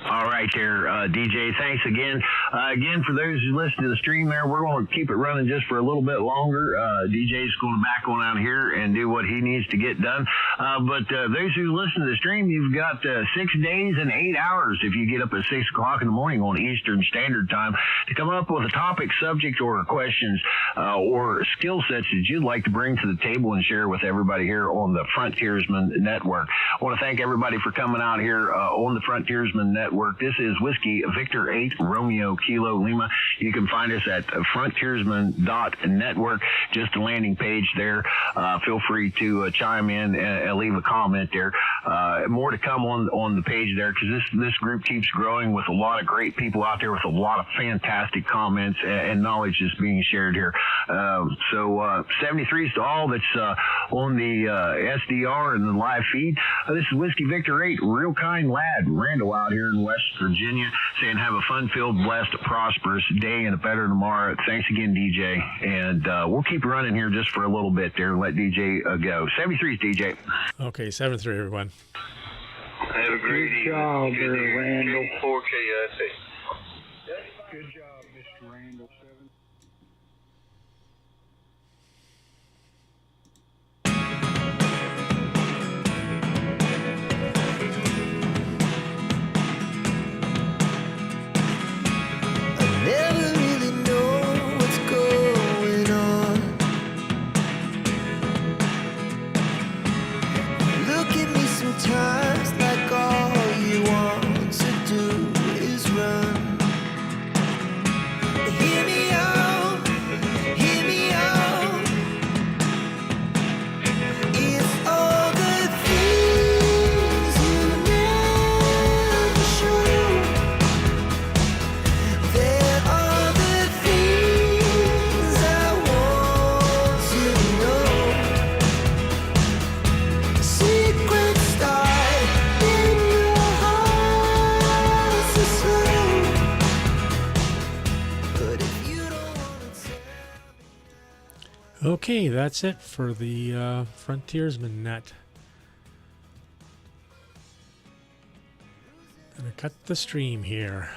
All right there, DJ. Thanks again. Again, for those who listen to the stream there, we're going to keep it running just for a little bit longer. DJ's going to back on out here and do what he needs to get done. But those who listen to the stream, you've got 6 days and 8 hours if you get up at 6 o'clock in the morning on Eastern Standard Time to come up with a topic, subject, or questions or skill sets that you'd like to bring to the table and share with everybody here on the Frontiersman Network. I want to thank everybody for coming out here on the Frontiersman Network. This is Whiskey Victor 8 Romeo Kilo Lima. You can find us at frontiersman.network. Just a landing page there. Feel free to chime in and leave a comment there. More to come on the page there, because this group keeps growing with a lot of great people out there with a lot of fantastic comments and knowledge is being shared here. So 73s to all that's on the SDR and the live feed. This is Whiskey Victor 8, real kind lad, Randall out here in West Virginia, saying have a fun-filled, blessed, prosperous day and a better tomorrow. Thanks again, DJ. And we'll keep running here just for a little bit there and let DJ go. 73's DJ. Okay, 7-3, everyone. Have a great evening. Good job there, Randall. 4KIC. Good job, Mr. Randall. 7. Never really know what's going on. Look at me sometimes like all you want to do is run. Hear me out, hear me out. It's all the things you never show. There are the things I want to know. Secrets start in your heart so slow. But if you don't want to tell. Okay, that's it for the Frontiersman Net. Gonna cut the stream here.